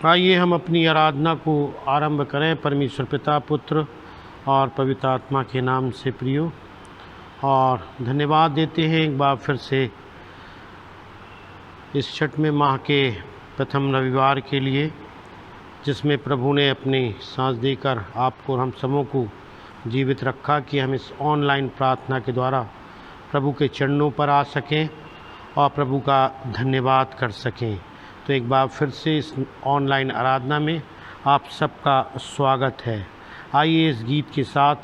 आइए हम अपनी आराधना को आरंभ करें परमेश्वर पिता, पुत्र और पवित्र आत्मा के नाम से प्रियो। और धन्यवाद देते हैं एक बार फिर से इस छठवें माह के प्रथम रविवार के लिए, जिसमें प्रभु ने अपनी सांस देकर आपको और हम सबों को जीवित रखा कि हम इस ऑनलाइन प्रार्थना के द्वारा प्रभु के चरणों पर आ सकें और प्रभु का धन्यवाद कर सकें। तो एक बार फिर से इस ऑनलाइन आराधना में आप सबका स्वागत है। आइए इस गीत के साथ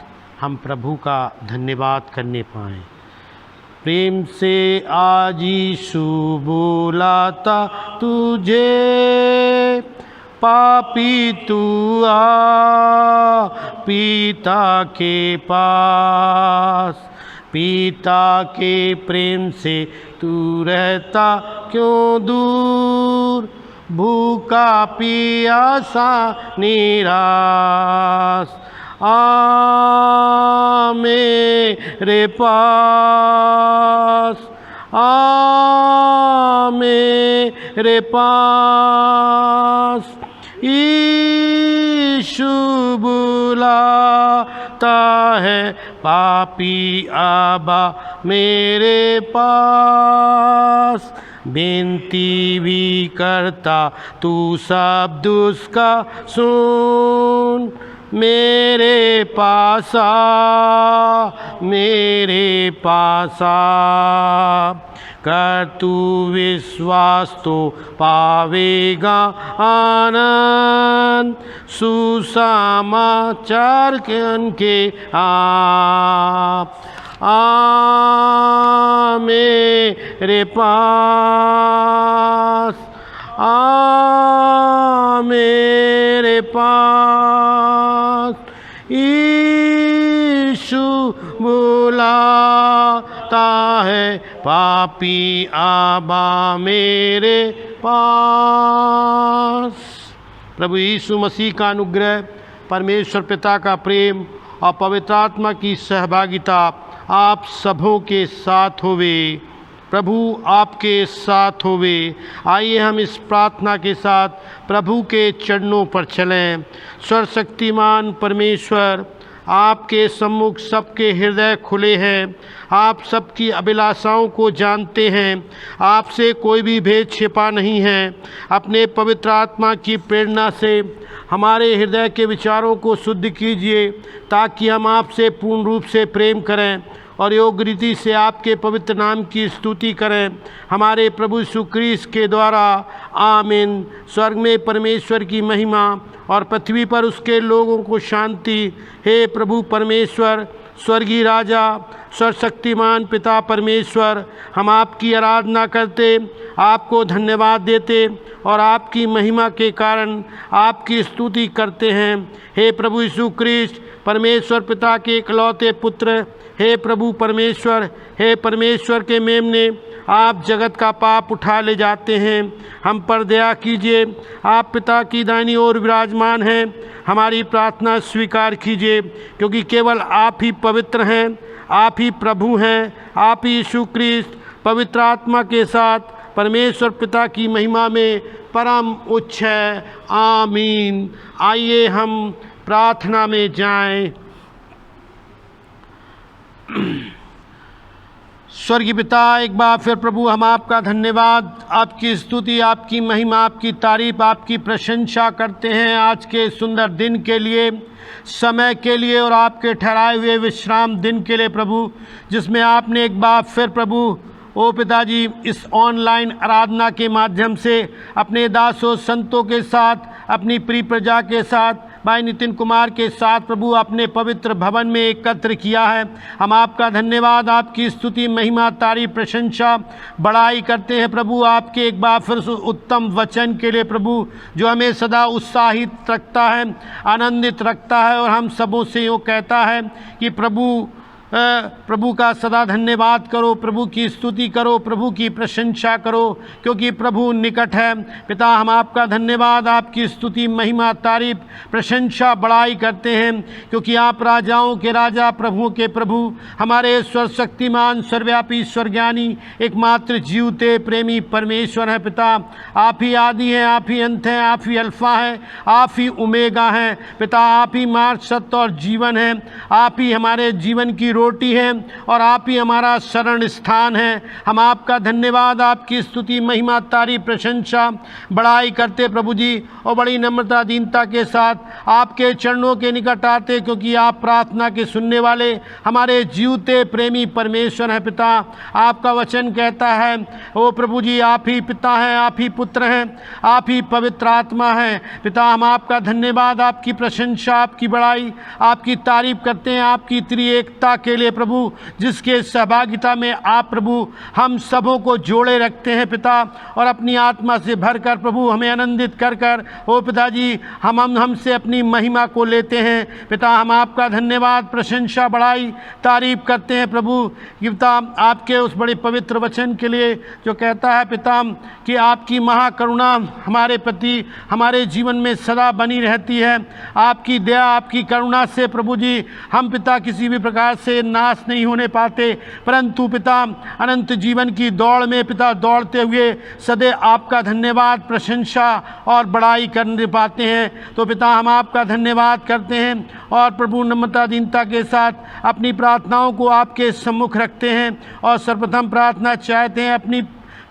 हम प्रभु का धन्यवाद करने पाएँ। प्रेम से आज यीशु बुलाता तुझे, पापी तू आ पिता के पास। पिता के प्रेम से तू रहता क्यों दूर, भूखा प्यासा निराश। आ मेरे पास, आ मेरे पास। यीशु बुलाता है, पापी आबा मेरे पास। बेनती भी करता तू शब्द उसका सुन, मेरे पास आ, मेरे पास आ। कर तू विश्वास तो पावेगा आनंद, सुसमाचार के आप। आ मेरे पास, आ मेरे पास। यीशु बुलाता है, पापी आबा मेरे पास। प्रभु यीशु मसीह का अनुग्रह, परमेश्वर पिता का प्रेम और पवित्र आत्मा की सहभागिता आप सबों के साथ होवे। प्रभु आपके साथ होवे। आइए हम इस प्रार्थना के साथ प्रभु के चरणों पर चलें। सर्वशक्तिमान परमेश्वर, आपके सम्मुख सबके हृदय खुले हैं। आप सबकी अभिलाषाओं को जानते हैं। आपसे कोई भी भेद छिपा नहीं है। अपने पवित्र आत्मा की प्रेरणा से हमारे हृदय के विचारों को शुद्ध कीजिए, ताकि हम आपसे पूर्ण रूप से प्रेम करें और योग्य रीति से आपके पवित्र नाम की स्तुति करें, हमारे प्रभु यीशु ख्रीस्त के द्वारा। आमीन। स्वर्ग में परमेश्वर की महिमा और पृथ्वी पर उसके लोगों को शांति। हे प्रभु परमेश्वर, स्वर्गीय राजा, सर्वशक्तिमान पिता परमेश्वर, हम आपकी आराधना करते, आपको धन्यवाद देते और आपकी महिमा के कारण आपकी स्तुति करते हैं। हे प्रभु यीशु ख्रीस्त, परमेश्वर पिता के इकलौते पुत्र, हे प्रभु परमेश्वर, हे परमेश्वर के मेमने, आप जगत का पाप उठा ले जाते हैं। हम पर दया कीजिए। आप पिता की दाहिनी ओर विराजमान हैं। हमारी प्रार्थना स्वीकार कीजिए, क्योंकि केवल आप ही पवित्र हैं, आप ही प्रभु हैं, आप ही यीशु ख्रीस्त पवित्र आत्मा के साथ परमेश्वर पिता की महिमा में परम उच्च है। आमीन। आइए हम प्रार्थना में जाएं। स्वर्गीय पिता, एक बार फिर प्रभु हम आपका धन्यवाद, आपकी स्तुति, आपकी महिमा, आपकी तारीफ, आपकी प्रशंसा करते हैं आज के सुंदर दिन के लिए, समय के लिए और आपके ठहराए हुए विश्राम दिन के लिए प्रभु, जिसमें आपने एक बार फिर प्रभु ओ पिताजी इस ऑनलाइन आराधना के माध्यम से अपने दासों संतों के साथ, अपनी प्रिय प्रजा के साथ, भाई नितिन कुमार के साथ प्रभु अपने पवित्र भवन में एकत्र किया है। हम आपका धन्यवाद, आपकी स्तुति, महिमा, तारीफ, प्रशंसा, बड़ाई करते हैं प्रभु आपके एक बार फिर उत्तम वचन के लिए प्रभु, जो हमें सदा उत्साहित रखता है, आनंदित रखता है और हम सबों से यूँ कहता है कि प्रभु प्रभु का सदा धन्यवाद करो, प्रभु की स्तुति करो, प्रभु की प्रशंसा करो, क्योंकि प्रभु निकट है। पिता, हम आपका धन्यवाद, आपकी स्तुति, महिमा, तारीफ, प्रशंसा, बड़ाई करते हैं, क्योंकि आप राजाओं के राजा, प्रभुओं के प्रभु, हमारे सर्वशक्तिमान, सर्वव्यापी, स्वर्ज्ञानी, एकमात्र जीवते प्रेमी परमेश्वर हैं। पिता, आप ही आदि हैं, आप ही अंत हैं, आप ही अल्फा हैं, आप ही ओमेगा हैं। पिता, आप ही मार्ग, सत्य और जीवन हैं, आप ही हमारे जीवन की रोटी है और आप ही हमारा शरण स्थान है। हम आपका धन्यवाद, आपकी स्तुति, महिमा, तारीफ, प्रशंसा, बड़ाई करते प्रभु जी, और बड़ी नम्रता, दीनता के साथ आपके चरणों के निकट आते, क्योंकि आप प्रार्थना के सुनने वाले हमारे जीवते प्रेमी परमेश्वर हैं। पिता, आपका वचन कहता है, ओ प्रभु जी, आप ही पिता हैं, आप ही पुत्र हैं, आप ही पवित्र आत्मा हैं। पिता, हम आपका धन्यवाद, आपकी प्रशंसा, आपकी बड़ाई, आपकी तारीफ करते हैं, आपकी त्रिएकता के लिए प्रभु, जिसके सहभागिता में आप प्रभु हम सबों को जोड़े रखते हैं पिता, और अपनी आत्मा से भरकर प्रभु हमें आनंदित कर कर ओ पिताजी हमसे अपनी महिमा को लेते हैं। पिता, हम आपका धन्यवाद, प्रशंसा, बड़ाई, तारीफ करते हैं प्रभु पिता, आपके उस बड़े पवित्र वचन के लिए जो कहता है पिता कि आपकी महाकरुणा हमारे प्रति हमारे जीवन में सदा बनी रहती है। आपकी दया, आपकी करुणा से प्रभु जी हम पिता किसी भी प्रकार से नाश नहीं होने पाते, परंतु पिता अनंत जीवन की दौड़ में पिता दौड़ते हुए सदैव आपका धन्यवाद, प्रशंसा और बड़ाई करने पाते हैं। तो पिता, हम आपका धन्यवाद करते हैं और प्रभु नम्रता, दीनता के साथ अपनी प्रार्थनाओं को आपके सम्मुख रखते हैं, और सर्वप्रथम प्रार्थना चाहते हैं अपनी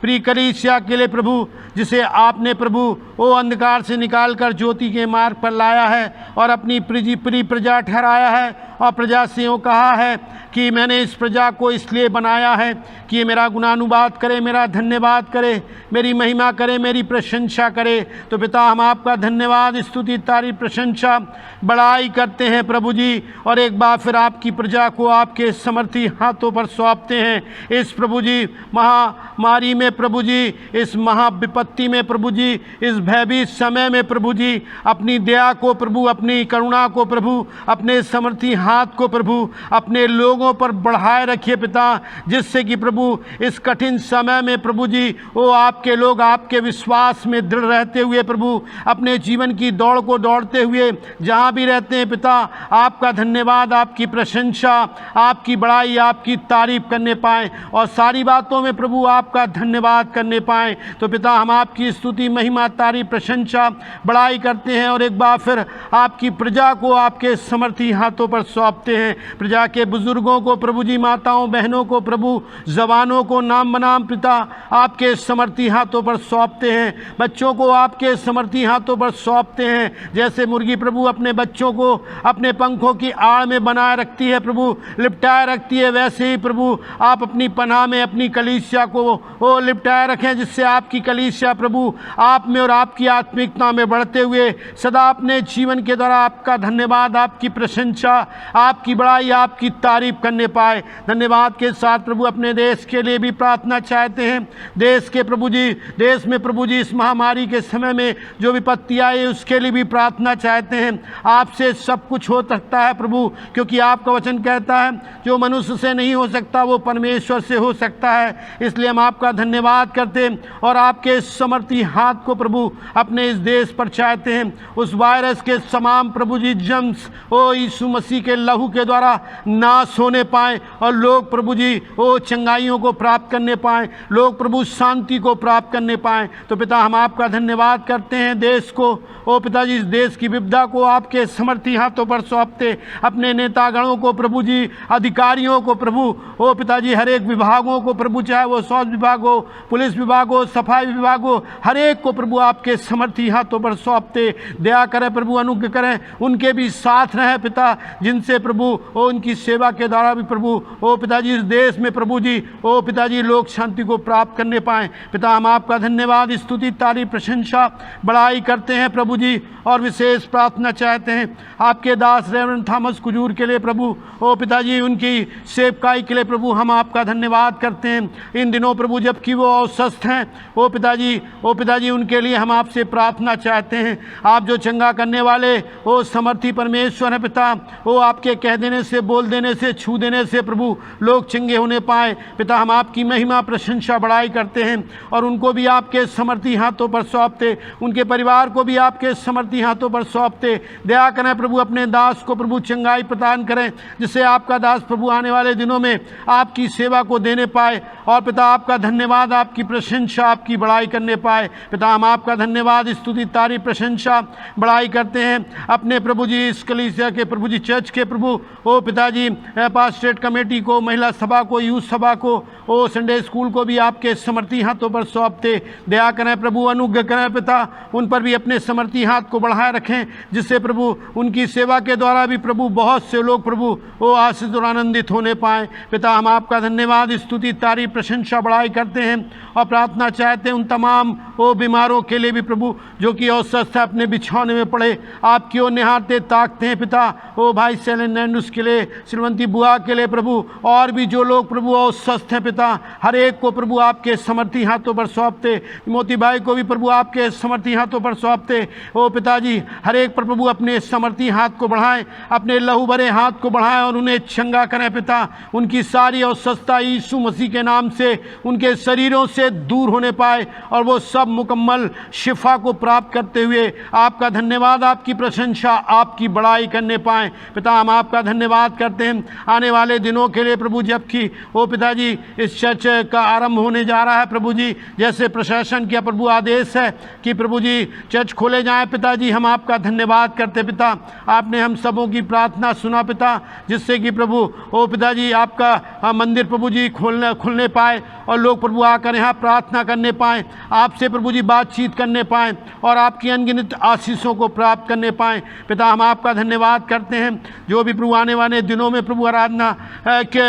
प्रिय कलीसिया के लिए प्रभु, जिसे आपने प्रभु वो अंधकार से निकालकर ज्योति के मार्ग पर लाया है और अपनी प्रिय प्रजा ठहराया है, और प्रजा से यूँ कहा है कि मैंने इस प्रजा को इसलिए बनाया है कि ये मेरा गुणानुवाद करे, मेरा धन्यवाद करे, मेरी महिमा करे, मेरी प्रशंसा करे। तो पिता, हम आपका धन्यवाद, स्तुति, तारीफ, प्रशंसा, बड़ाई करते हैं प्रभु जी, और एक बार फिर आपकी प्रजा को आपके समर्थी हाथों पर सौंपते हैं। इस प्रभु जी महामारी में प्रभु जी, इस महाविपत्ति में प्रभु जी, इस भयभीत समय में प्रभु जी, अपनी दया को प्रभु, अपनी करुणा को प्रभु, अपने समर्थी हाथ को प्रभु अपने लोगों पर बढ़ाए रखिए पिता, जिससे कि प्रभु इस कठिन समय में प्रभु जी वो आपके लोग आपके विश्वास में दृढ़ रहते हुए प्रभु अपने जीवन की दौड़ को दौड़ते हुए जहाँ भी रहते हैं पिता, आपका धन्यवाद, आपकी प्रशंसा, आपकी बड़ाई, आपकी तारीफ करने पाएँ, और सारी बातों में प्रभु आपका धन्यवाद करने पाएँ। तो पिता, हम आपकी स्तुति, महिमा, तारीफ, प्रशंसा, बड़ाई करते हैं, और एक बार फिर आपकी प्रजा को आपके समर्थी हाथों पर सौंपते हैं। प्रजा के बुजुर्गों को प्रभु जी, माताओं बहनों को प्रभु, जवानों को नाम बनाम पिता आपके समर्थी हाथों पर सौंपते हैं, बच्चों को आपके समर्थी हाथों पर सौंपते हैं। जैसे मुर्गी प्रभु अपने बच्चों को अपने पंखों की आड़ में बनाए रखती है प्रभु, लिपटाए रखती है, वैसे ही प्रभु आप अपनी पनाह में अपनी कलीसिया को वो लिपटाए रखें, जिससे आपकी कलीसिया प्रभु आप में और आपकी आत्मिकता में बढ़ते हुए सदा अपने जीवन के द्वारा आपका धन्यवाद, आपकी प्रशंसा, आपकी बड़ाई, आपकी तारीफ करने पाए। धन्यवाद के साथ प्रभु अपने देश के लिए भी प्रार्थना चाहते हैं। देश के प्रभु जी, देश में प्रभु जी इस महामारी के समय में जो विपत्ति आई उसके लिए भी प्रार्थना चाहते हैं। आपसे सब कुछ हो सकता है प्रभु, क्योंकि आपका वचन कहता है जो मनुष्य से नहीं हो सकता वो परमेश्वर से हो सकता है। इसलिए हम आपका धन्यवाद करते हैं और आपके समर्थी हाथ को प्रभु अपने इस देश पर चाहते हैं। उस वायरस के तमाम प्रभु जी जम्स ओ यीशु मसीह के लहू के द्वारा नाश होने पाए, और लोग प्रभु जी वो चंगाइयों को प्राप्त करने पाएँ, लोग प्रभु शांति को प्राप्त करने पाएँ। तो पिता, हम आपका धन्यवाद करते हैं। देश को ओ पिताजी, इस देश की विपदा को आपके समर्थी हाथों पर सौंपते, अपने नेतागणों को प्रभु जी, अधिकारियों को प्रभु ओ पिताजी, हर एक विभागों को प्रभु, चाहे वो स्वास्थ्य विभाग हो, पुलिस विभाग हो, सफाई विभाग हो, हर एक को प्रभु आपके समर्थी हाथों पर सौंपते। दया करें प्रभु, अनुग्रह करें, उनके भी साथ रहें पिता, जिनसे प्रभु ओ उनकी सेवा के द्वारा भी प्रभु ओ पिताजी इस देश में प्रभु जी ओ पिताजी लोग शांति को प्राप्त करने पाएँ। पिता, हम आपका धन्यवाद, स्तुति, तारीफ, प्रशंसा, बड़ाई करते हैं प्रभु जी, और विशेष प्रार्थना चाहते हैं आपके दास रेवरेंड थॉमस कुजूर के लिए प्रभु ओ पिताजी, उनकी सेवकाई के लिए प्रभु हम आपका धन्यवाद करते हैं। इन दिनों प्रभु जबकि वो अस्वस्थ हैं ओ पिताजी उनके लिए हम आपसे प्रार्थना चाहते हैं। आप जो चंगा करने वाले ओ समर्थी परमेश्वर है पिता, वो आप आपके कह देने से, बोल देने से, छू देने से प्रभु लोग चंगे होने पाए। पिता हम आपकी महिमा प्रशंसा बढ़ाई करते हैं और उनको भी आपके समर्थी हाथों पर सौंपते, उनके परिवार को भी आपके समर्थी हाथों पर सौंपते। दया करें प्रभु, अपने दास को प्रभु चंगाई प्रदान करें, जिससे आपका दास प्रभु आने वाले दिनों में आपकी सेवा को देने पाए और पिता आपका धन्यवाद, आपकी प्रशंसा, आपकी बड़ाई करने पाए। पिता हम आपका धन्यवाद, स्तुति, तारीफ, प्रशंसा, बड़ाई करते हैं अपने प्रभु जी इस कलीसिया के प्रभु जी चर्च के प्रभु ओ पिताजी पास्टरेट कमेटी को, महिला सभा को, यूथ सभा को, ओ संडे स्कूल को भी आपके समर्थी हाथों पर सौंपते। दया करें प्रभु, अनुग्रह करें पिता, उन पर भी अपने समर्थी हाथ को बढ़ाए रखें, जिससे प्रभु उनकी सेवा के द्वारा भी प्रभु बहुत से लोग प्रभु ओ आशीष और आनंदित होने पाए। पिता हम आपका धन्यवाद, स्तुति, तारीफ, प्रशंसा, बड़ाई करते हैं और प्रार्थना चाहते हैं उन तमाम ओ बीमारों के लिए भी प्रभु, जो कि अस्वस्थ है, अपने बिछौने में पड़े, आपकी ओर निहारते ताकते हैं पिता। ओ भाई सेलेनेंडुस के लिए, श्रीमती बुआ के लिए प्रभु, और भी जो लोग प्रभु अस्वस्थ हैं पिता, हर एक को प्रभु आपके समर्थी हाथों पर सौंपते। मोती भाई को भी प्रभु आपके समर्थी हाथों पर सौंपते। ओ पिताजी हर एक पर प्रभु अपने समर्थी हाथ को बढ़ाएं, अपने लहू भरे हाथ को बढ़ाएं और उन्हें चंगा करें पिता। उनकी सारी अस्वस्थता यीशु मसीह के नाम से उनके शरीरों से दूर होने पाए और वो सब मुकम्मल शिफा को प्राप्त करते हुए आपका धन्यवाद, आपकी प्रशंसा, आपकी बड़ाई करने पाएँ। पिता हम आपका धन्यवाद करते हैं आने वाले दिनों के लिए प्रभु, जबकि ओ पिताजी इस चर्च का आरंभ होने जा रहा है प्रभु जी, जैसे प्रशासन का प्रभु आदेश है कि प्रभु जी चर्च खोले जाएं पिताजी, हम आपका धन्यवाद करते पिता। आपने हम सबों की प्रार्थना सुना पिता, जिससे कि प्रभु ओ पिताजी आपका मंदिर प्रभु जी खुलने पाए और लोग प्रभु आकर यहाँ प्रार्थना करने पाएँ, आपसे प्रभु जी बातचीत करने पाएँ और आपकी अनगिनत आशीषों को प्राप्त करने पाएँ। पिता हम आपका धन्यवाद करते हैं, जो भी प्रभु आने वाले दिनों में प्रभु आराधना के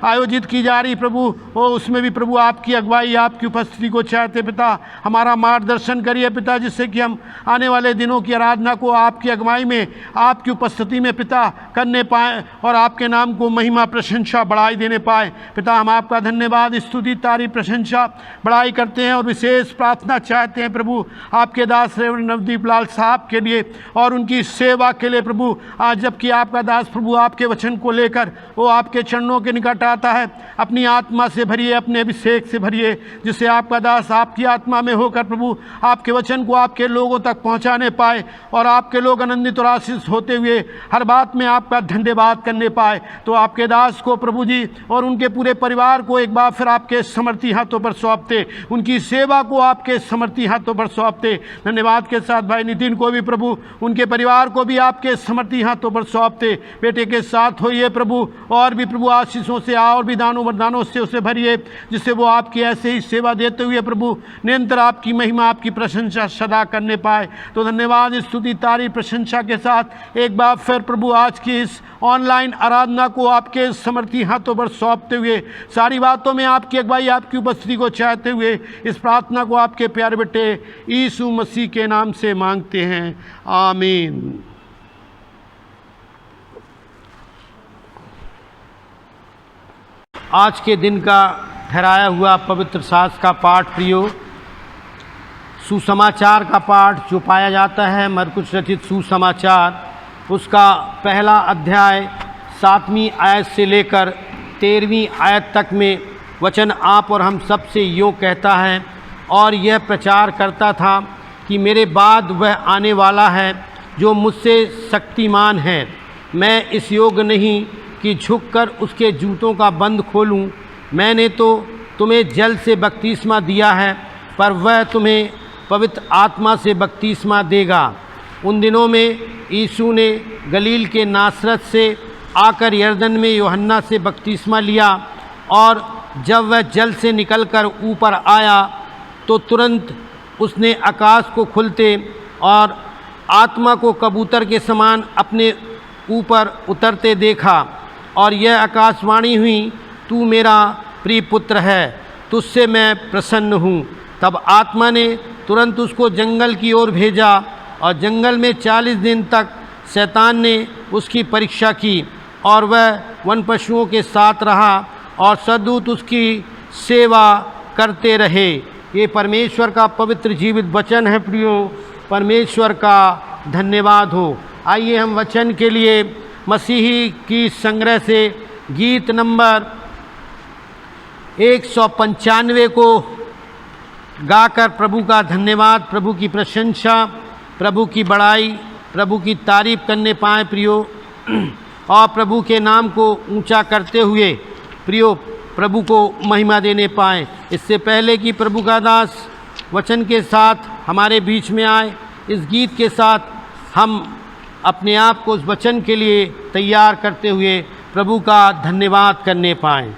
आयोजित की जा रही प्रभु, वो उसमें भी प्रभु आपकी अगुवाई, आपकी उपस्थिति को चाहते पिता। हमारा मार्गदर्शन करिए पिता, जिससे कि हम आने वाले दिनों की आराधना को आपकी अगुवाई में, आपकी उपस्थिति में पिता करने पाएँ और आपके नाम को महिमा, प्रशंसा, बड़ाई देने पाए। पिता हम आपका धन्यवाद, स्तुति, तारीफ, प्रशंसा, बड़ाई करते हैं और विशेष प्रार्थना चाहते हैं प्रभु आपके दास रेवरेंड नवदीप लाल साहब के लिए और उनकी सेवा के लिए प्रभु। आज जबकि आपका दास प्रभु आपके वचन को लेकर वो आपके चरणों के निकट आता है, अपनी आत्मा से भरिए, अपने अभिषेक से भरिए, जिससे आपका दास आपकी आत्मा में होकर प्रभु आपके वचन को आपके लोगों तक पहुंचाने पाए और आपके लोग आनंदित और आशीष होते हुए हर बात में आपका धन्यवाद करने पाए। तो आपके दास को प्रभु जी और उनके पूरे परिवार को एक बार फिर आपके समर्थी हाथों पर सौंपते, उनकी सेवा को आपके समर्थी हाथों पर सौंपते। धन्यवाद के साथ भाई नितिन को भी प्रभु, उनके परिवार को भी आपके समर्थी हाथों पर सौंपते। बेटे के साथ होइए प्रभु, और भी प्रभु आशीषों से और भी दानों वरदानों से उसे भरिए, जिससे वो आपकी ऐसे ही सेवा देते हुए प्रभु निरंतर आपकी महिमा, आपकी प्रशंसा सदा करने पाए। तो धन्यवाद, स्तुति, तारीफ, प्रशंसा के साथ एक बार फिर प्रभु आज की इस ऑनलाइन आराधना को आपके समर्थी हाथों पर सौंपते हुए, सारी बातों में आपकी अगुवाई, आपकी उपस्थिति को चाहते हुए इस प्रार्थना को आपके प्यारे बेटे यीशु मसीह के नाम से मांगते हैं, आमीन। आज के दिन का ठहराया हुआ पवित्र शास्त्र का पाठ प्रियो, सुसमाचार का पाठ जो पाया जाता है मरकुस रचित सुसमाचार, उसका पहला अध्याय 7वीं आयत से लेकर 13वीं आयत तक में वचन आप और हम सब से यूँ कहता है, और यह प्रचार करता था कि मेरे बाद वह आने वाला है जो मुझसे शक्तिमान है, मैं इस योग्य नहीं कि झुककर उसके जूतों का बंद खोलूं। मैंने तो तुम्हें जल से बपतिस्मा दिया है, पर वह तुम्हें पवित्र आत्मा से बपतिस्मा देगा। उन दिनों में यीशु ने गलील के नासरत से आकर यरदन में यूहन्ना से बपतिस्मा लिया, और जब वह जल से निकलकर ऊपर आया तो तुरंत उसने आकाश को खुलते और आत्मा को कबूतर के समान अपने ऊपर उतरते देखा, और यह आकाशवाणी हुई, तू मेरा प्रिय पुत्र है, तुझसे मैं प्रसन्न हूँ। तब आत्मा ने तुरंत उसको जंगल की ओर भेजा, और जंगल में 40 दिन तक शैतान ने उसकी परीक्षा की, और वह वन पशुओं के साथ रहा, और सद्दूत उसकी सेवा करते रहे। ये परमेश्वर का पवित्र जीवित वचन है प्रियो, परमेश्वर का धन्यवाद हो। आइए हम वचन के लिए मसीही की संग्रह से गीत नंबर 195 को गाकर प्रभु का धन्यवाद, प्रभु की प्रशंसा, प्रभु की बड़ाई, प्रभु की तारीफ करने पाए प्रियो, और प्रभु के नाम को ऊंचा करते हुए प्रियो प्रभु को महिमा देने पाएँ। इससे पहले कि प्रभु का दास वचन के साथ हमारे बीच में आए, इस गीत के साथ हम अपने आप को उस वचन के लिए तैयार करते हुए प्रभु का धन्यवाद करने पाएँ।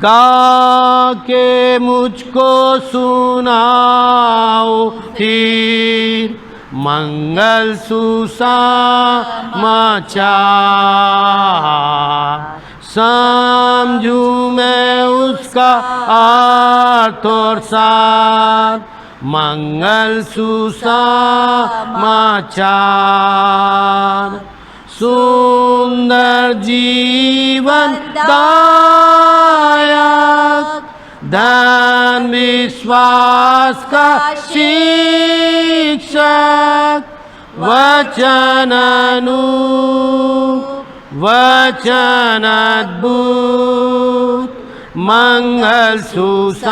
गा के मुझको सुनाओ फिर मंगल सुसमाचार, समझूं मैं उसका अर्थ और सार, मंगल सुसमाचार। सुंदर जीवन दायक, धन विश्वास का शिक्षक, वचन वचन अद्भुत, मंगल सुसमाचार।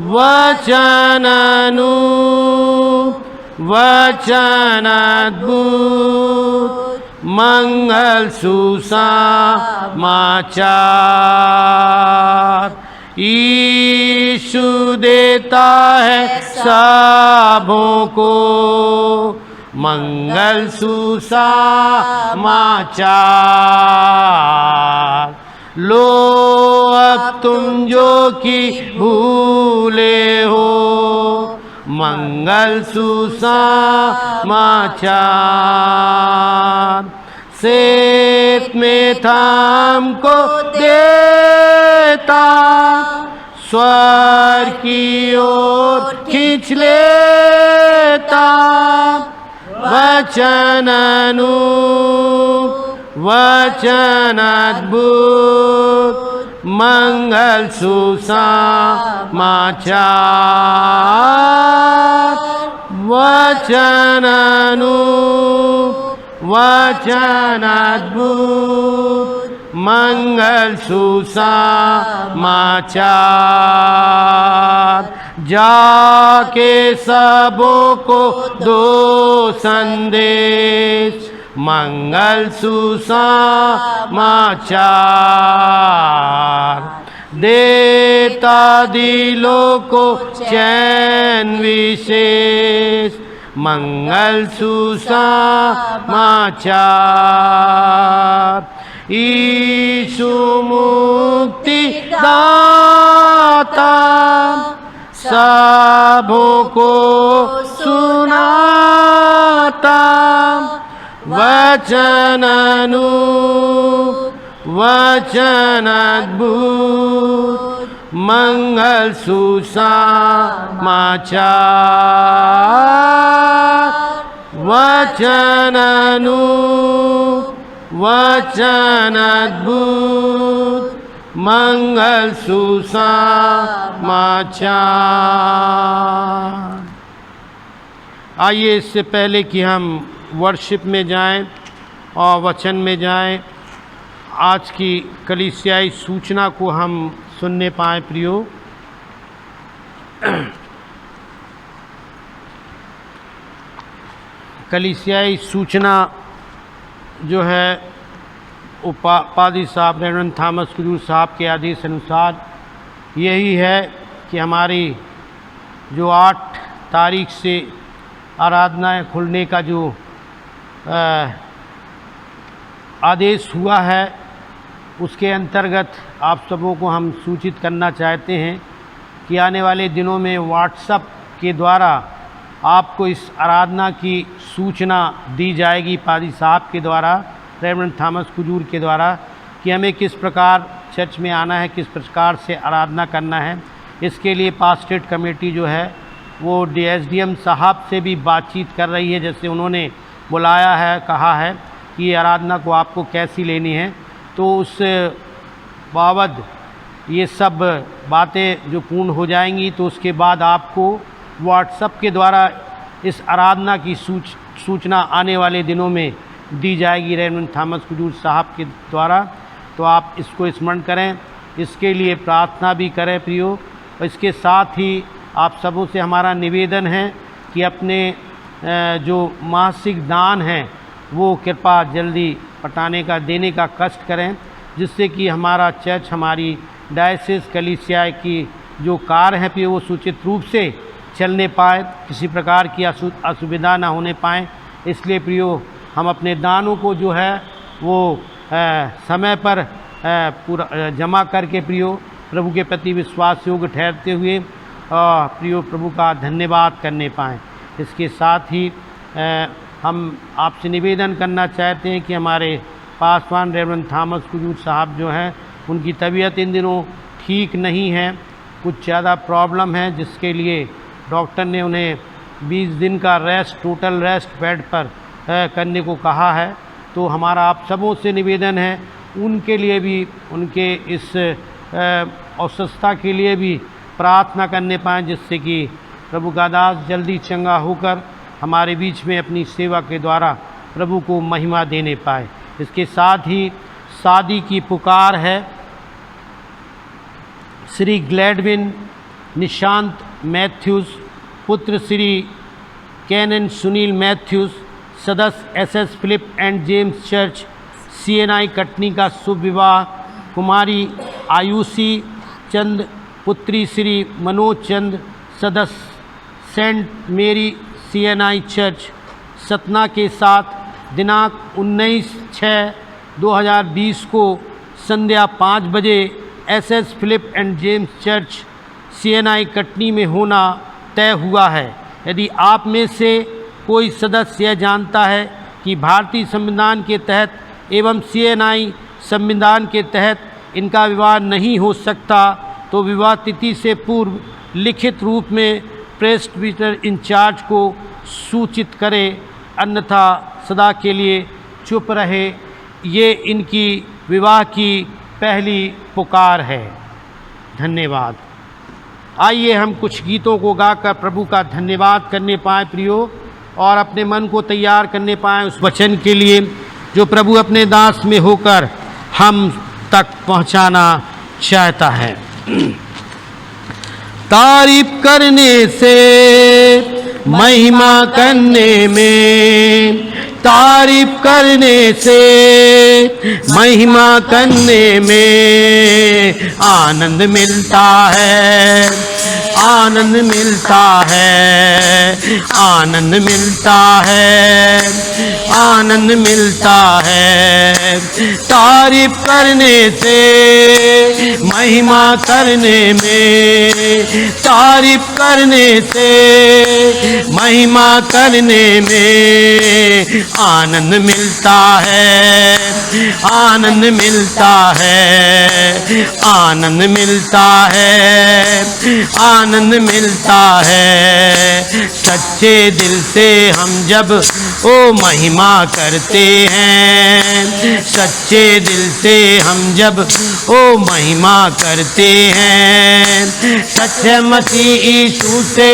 वचन वचन अद्भुत, मंगल सुसमाचार। यीशु देता है सबों को मंगल सुसमाचार। लो अब तुम जो कि भूले हो, मंगल सुसमाचार। सेत में थाम को देता, स्वर्ग की ओर खींच लेता, वचन वचन अद्भुत, मंगल सुसमाचार। वचन वचन अद्भुत, मंगल सुसमाचार। जाके सबों को दो संदेश, मंगल सुसमाचार। देता दिलों को चैन विशेष, मंगल सुसमाचार। यीशु मुक्ति दाता, सबों को सुनाता, वचन वचन अद्भुत, मंगल सुसमाचार। वचन वचन अद्भुत, मंगल सुसमाचार। आइए, इससे पहले कि हम वर्शिप में जाएं और वचन में जाएं, आज की कलीसियाई सूचना को हम सुनने पाएं प्रियो। कलीसियाई सूचना जो है पादरी साहब रेवरेंड थॉमस कुजूर साहब के आदेश अनुसार यही है कि हमारी जो 8 तारीख से आराधनाएं खुलने का जो आदेश हुआ है, उसके अंतर्गत आप सबों को हम सूचित करना चाहते हैं कि आने वाले दिनों में व्हाट्सएप के द्वारा आपको इस आराधना की सूचना दी जाएगी पादरी साहब के द्वारा, रेवरेंड थॉमस कुजूर के द्वारा, कि हमें किस प्रकार चर्च में आना है, किस प्रकार से आराधना करना है। इसके लिए पास्टेट कमेटी जो है वो DSDM साहब से भी बातचीत कर रही है, जैसे उन्होंने बुलाया है, कहा है कि ये आराधना को आपको कैसी लेनी है। तो उस बाबत ये सब बातें जो पूर्ण हो जाएंगी तो उसके बाद आपको व्हाट्सएप के द्वारा इस आराधना की सूचना आने वाले दिनों में दी जाएगी रेवरेंड थॉमस कुजूर साहब के द्वारा। तो आप इसको स्मरण करें, इसके लिए प्रार्थना भी करें प्रियो। और इसके साथ ही आप सबों से हमारा निवेदन है कि अपने जो मासिक दान हैं वो कृपा जल्दी पटाने का देने का कष्ट करें, जिससे कि हमारा चर्च, हमारी डायसिस कलीसिया की जो कार्य है प्रियो वो सूचित रूप से चलने पाए, किसी प्रकार की असुविधा ना होने पाए। इसलिए प्रियो हम अपने दानों को जो है वो समय पर पूरा जमा करके प्रियो प्रभु के प्रति विश्वास योग्य ठहरते हुए प्रियो प्रभु का धन्यवाद करने पाएँ। इसके साथ ही हम आपसे निवेदन करना चाहते हैं कि हमारे पासवान रेवरेंड थॉमस कुजूर साहब जो हैं उनकी तबीयत इन दिनों ठीक नहीं है, कुछ ज़्यादा प्रॉब्लम है, जिसके लिए डॉक्टर ने उन्हें 20 दिन का रेस्ट, टोटल रेस्ट बेड पर करने को कहा है। तो हमारा आप सबों से निवेदन है उनके लिए भी, उनके इस अस्वस्थता के लिए भी प्रार्थना करने पाएँ, जिससे कि प्रभु का दास जल्दी चंगा होकर हमारे बीच में अपनी सेवा के द्वारा प्रभु को महिमा देने पाए। इसके साथ ही शादी की पुकार है। श्री ग्लैडविन निशांत मैथ्यूज़, पुत्र श्री कैनन सुनील मैथ्यूज़, सदस्य SS Philip and James Church CNI Katni का शुभ विवाह कुमारी आयुषी चंद, पुत्री श्री मनोज चंद, सदस्य सेंट मेरी CNI चर्च सतना के साथ दिनांक 19/6/2020 को संध्या 5 बजे SS Philip and James Church CNI Katni में होना तय हुआ है। यदि आप में से कोई सदस्य यह जानता है कि भारतीय संविधान के तहत एवं CNI संविधान के तहत इनका विवाह नहीं हो सकता, तो विवाह तिथि से पूर्व लिखित रूप में प्रेस्बिटर इंचार्ज को सूचित करें, अन्यथा सदा के लिए चुप रहे। ये इनकी विवाह की पहली पुकार है। धन्यवाद। आइए हम कुछ गीतों को गाकर प्रभु का धन्यवाद करने पाएँ प्रियो, और अपने मन को तैयार करने पाएँ उस वचन के लिए जो प्रभु अपने दास में होकर हम तक पहुंचाना चाहता है। तारीफ करने से महिमा करने में, तारीफ करने से महिमा करने में आनंद मिलता है, आनंद मिलता है, आनंद मिलता है, आनंद मिलता है। तारीफ करने से महिमा करने में, तारीफ करने से महिमा करने में आनंद मिलता है, आनंद मिलता है, आनंद मिलता है, आनंद मिलता है। सच्चे दिल से हम जब ओ महिमा करते हैं, सच्चे दिल से हम जब ओ महिमा करते हैं, सच्चे मसीह यीशु से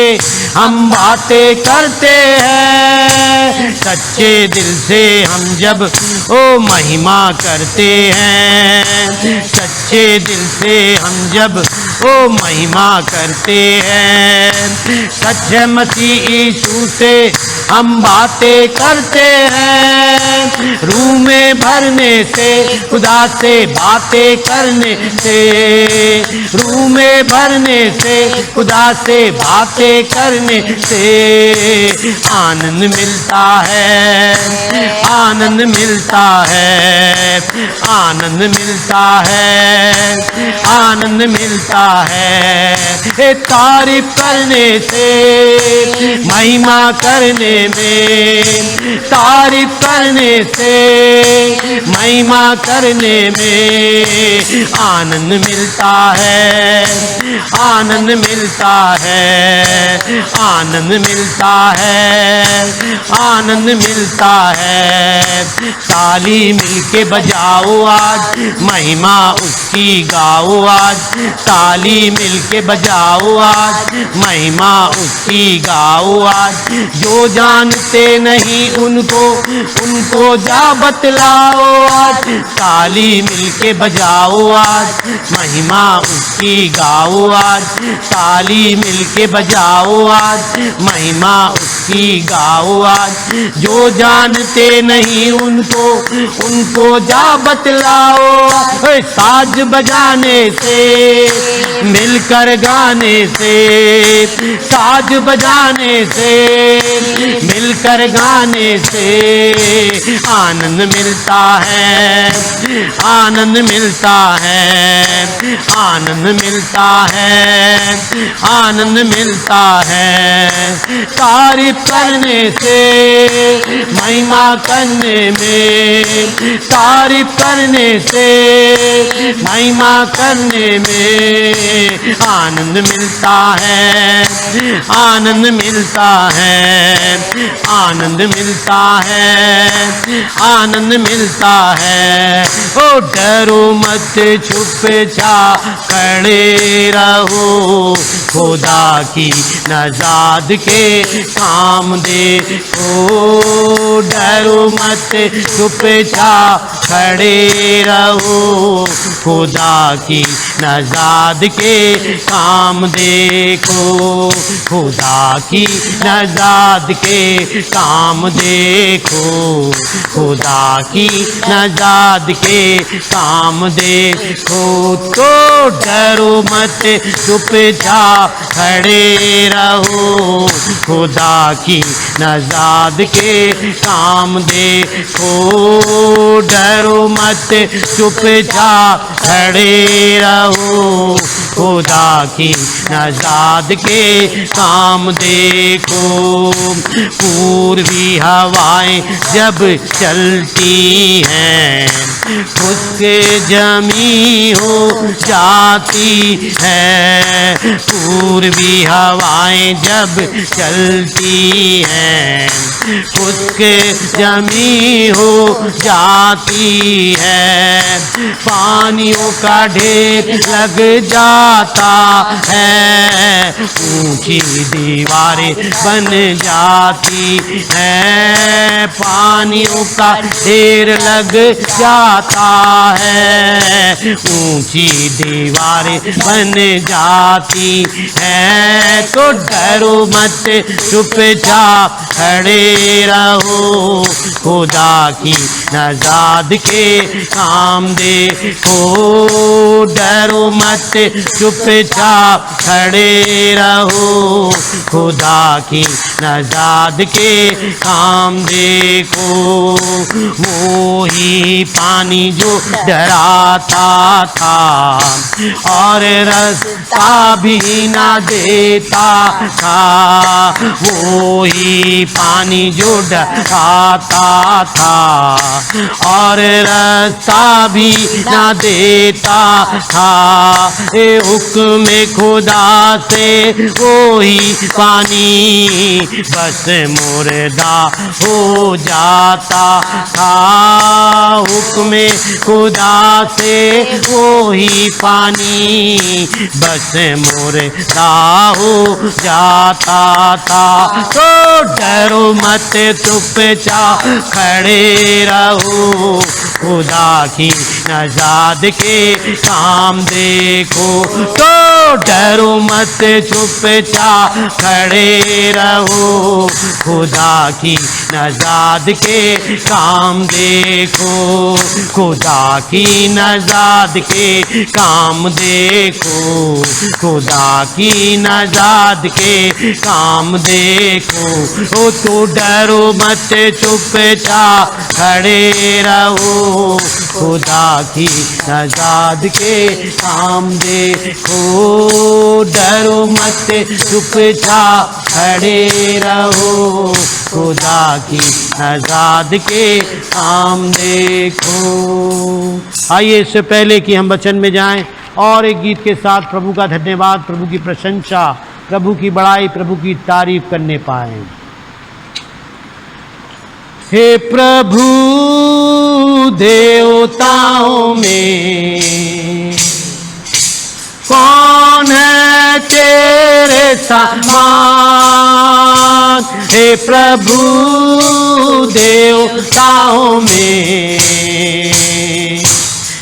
हम बातें करते हैं, सच्चे दिल से हम जब ओ महिमा करते हैं, सच्चे दिल से हम जब ओ महिमा करते हैं, सच्चे मसीह यीशु से हम बातें करते हैं। रूह में भरने से, खुदा से बातें करने से, रूह में भरने से, खुदा से बातें करने से आनंद मिलता है, आनंद मिलता है, आनंद मिलता है, आनंद मिलता है। तारीफ करने से, महिमा करने में, तारीफ करने से, महिमा करने में आनंद मिलता है, आनंद मिलता है, आनंद मिलता है, आनंद मिलता है। ताली मिलके बजाओ आज, महिमा उसकी गाओ आज, ताली मिलके बजाओ आज, महिमा उसकी गाओ आज। जो जानते नहीं उनको, उनको जा बतलाओ आज, ताली मिलके बजाओ आज, महिमा उसकी गाओ आज, ताली मिलके बजाओ आज, महिमा उसकी गाओ आज। जो जानते नहीं उनको, उनको जा बतलाओ। साज बजाने से, मिलकर गाने से, साज बजाने से, मिलकर गाने से आनंद मिलता है, आनंद मिलता है, आनंद मिलता है, आनंद मिलता है। तारीफ करने से, महिमा करने में, तारीफ करने से, महिमा करने में आनंद मिलता है, आनंद मिलता है, आनंद मिलता है, आनंद मिलता है। ओ डरो मत, चुपचाप खड़े रहो, खुदा की नजाद के काम देखो। डरो मत, चुपचाप खड़े रहो, खुदा की नजाद के काम देखो, खुदा की नजाद के काम देखो, खुदा की नजाद के काम देखो। तो डरो मत, चुपचाप खड़े रहो, खुदा की नजाद के काम देखो। डरो मत, चुपचाप खड़े रहो, खुदा की नजाद के काम देखो। पूर्वी हवाएं जब चलती हैं, खुश्क जमी हो जाती है। पूर्वी हवाएं जब चलती हैं, खुश्क जमी हो जाती है। पानियों का ढेर लग जाता है, ऊंची दीवारें बन जाती है। पानियों का ढेर लग जाता है, ऊंची दीवारें बन जाती है। तो डरो मत, चुपचाप खड़े रहो, खुदा की नजाद के काम देखो। डरो मत, चुपचाप खड़े रहो, खुदा की नजाद के काम देखो। वो ही पानी जो डराता था और रास्ता भी ना देता था, वो ही पानी जो डराता था और रास्ता भी ना देता था। ए हुक्म खुदा से वो ही पानी बस मुर्दा हो जाता था। हुक्म खुदा से वो ही पानी बस मुर्दा हो जाता था। तो डरो मत, चुपचाप खड़े रहो, खुदा की नजाद के काम देखो। तो डरो मत, चुपचाप खड़े रहो, खुदा की नजाद के काम देखो। खुदा की नजाद के काम देखो, खुदा की नजाद के काम देखो। ओ तो डरो मत, चुपचाप खड़े रहो, खुदा की नजाद के काम देखो। डरो मत चुपचाप खड़े रहो, खुदा की आजाद के काम देखो। आइए इससे पहले कि हम वचन में जाएं और एक गीत के साथ प्रभु का धन्यवाद, प्रभु की प्रशंसा, प्रभु की बड़ाई, प्रभु की तारीफ करने पाएं। हे प्रभु देवताओं में कौन है तेरे समान, हे प्रभु देवताओं में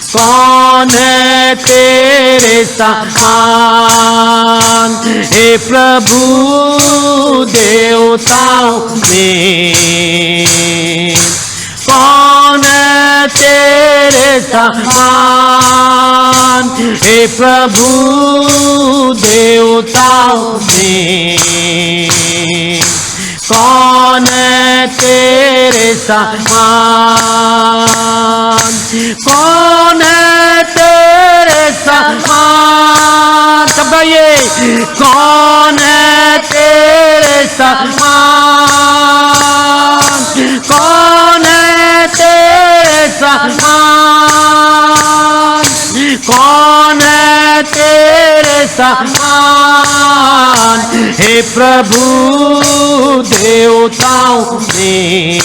कौन है तेरे समान, हे प्रभु देवताओं में कौन है तेरे समान, हे प्रभु देवताओं में कौन है तेरे समान, कौन है तेरे समान, सब गाइए, कौन है तेरे समान, कौन है तेरे समान, कौन है तेरे समान, हे प्रभु देवताओं में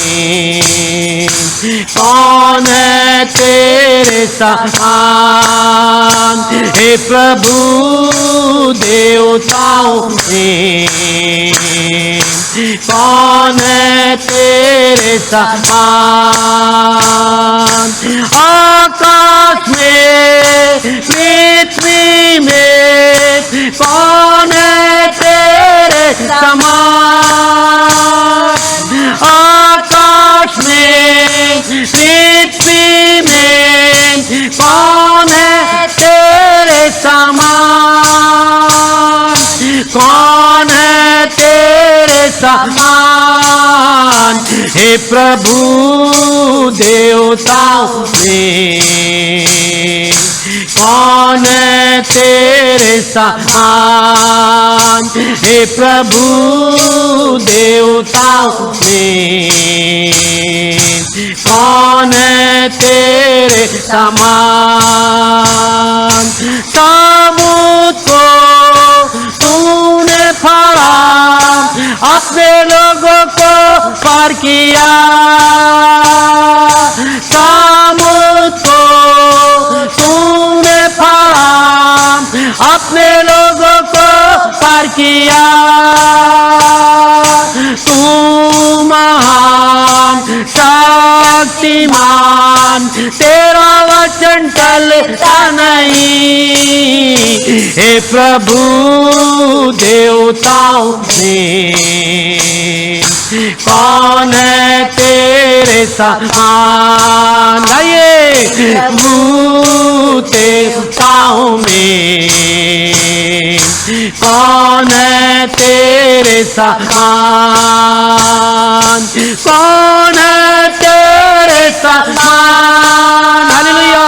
कौन है तेरे समान, हे प्रभु देवताओं में कौन है तेरे समान। आकाश में पृथ्वी में कौन है तेरे समान, आकाश में पृथ्वी में कौन है तेरे समान, कौन है तेरे समान, हे प्रभु देवताओं में कौन है तेरे समान, हे प्रभु देवताओं में कौन है तेरे समान। ताबूत को तूने फाड़ा, अपने लोगों को पार किया, ताबूत को तूने फाड़ा, अपने लोगों को पार किया, तू महान शक्तिमान, तेरा वचन टलता नहीं, हे प्रभु देवताओं में कौन है तेरे समान, आइए प्रभु देवताओं में कौन है तेरे समान, कौन है तेरे समान, हालेलुया,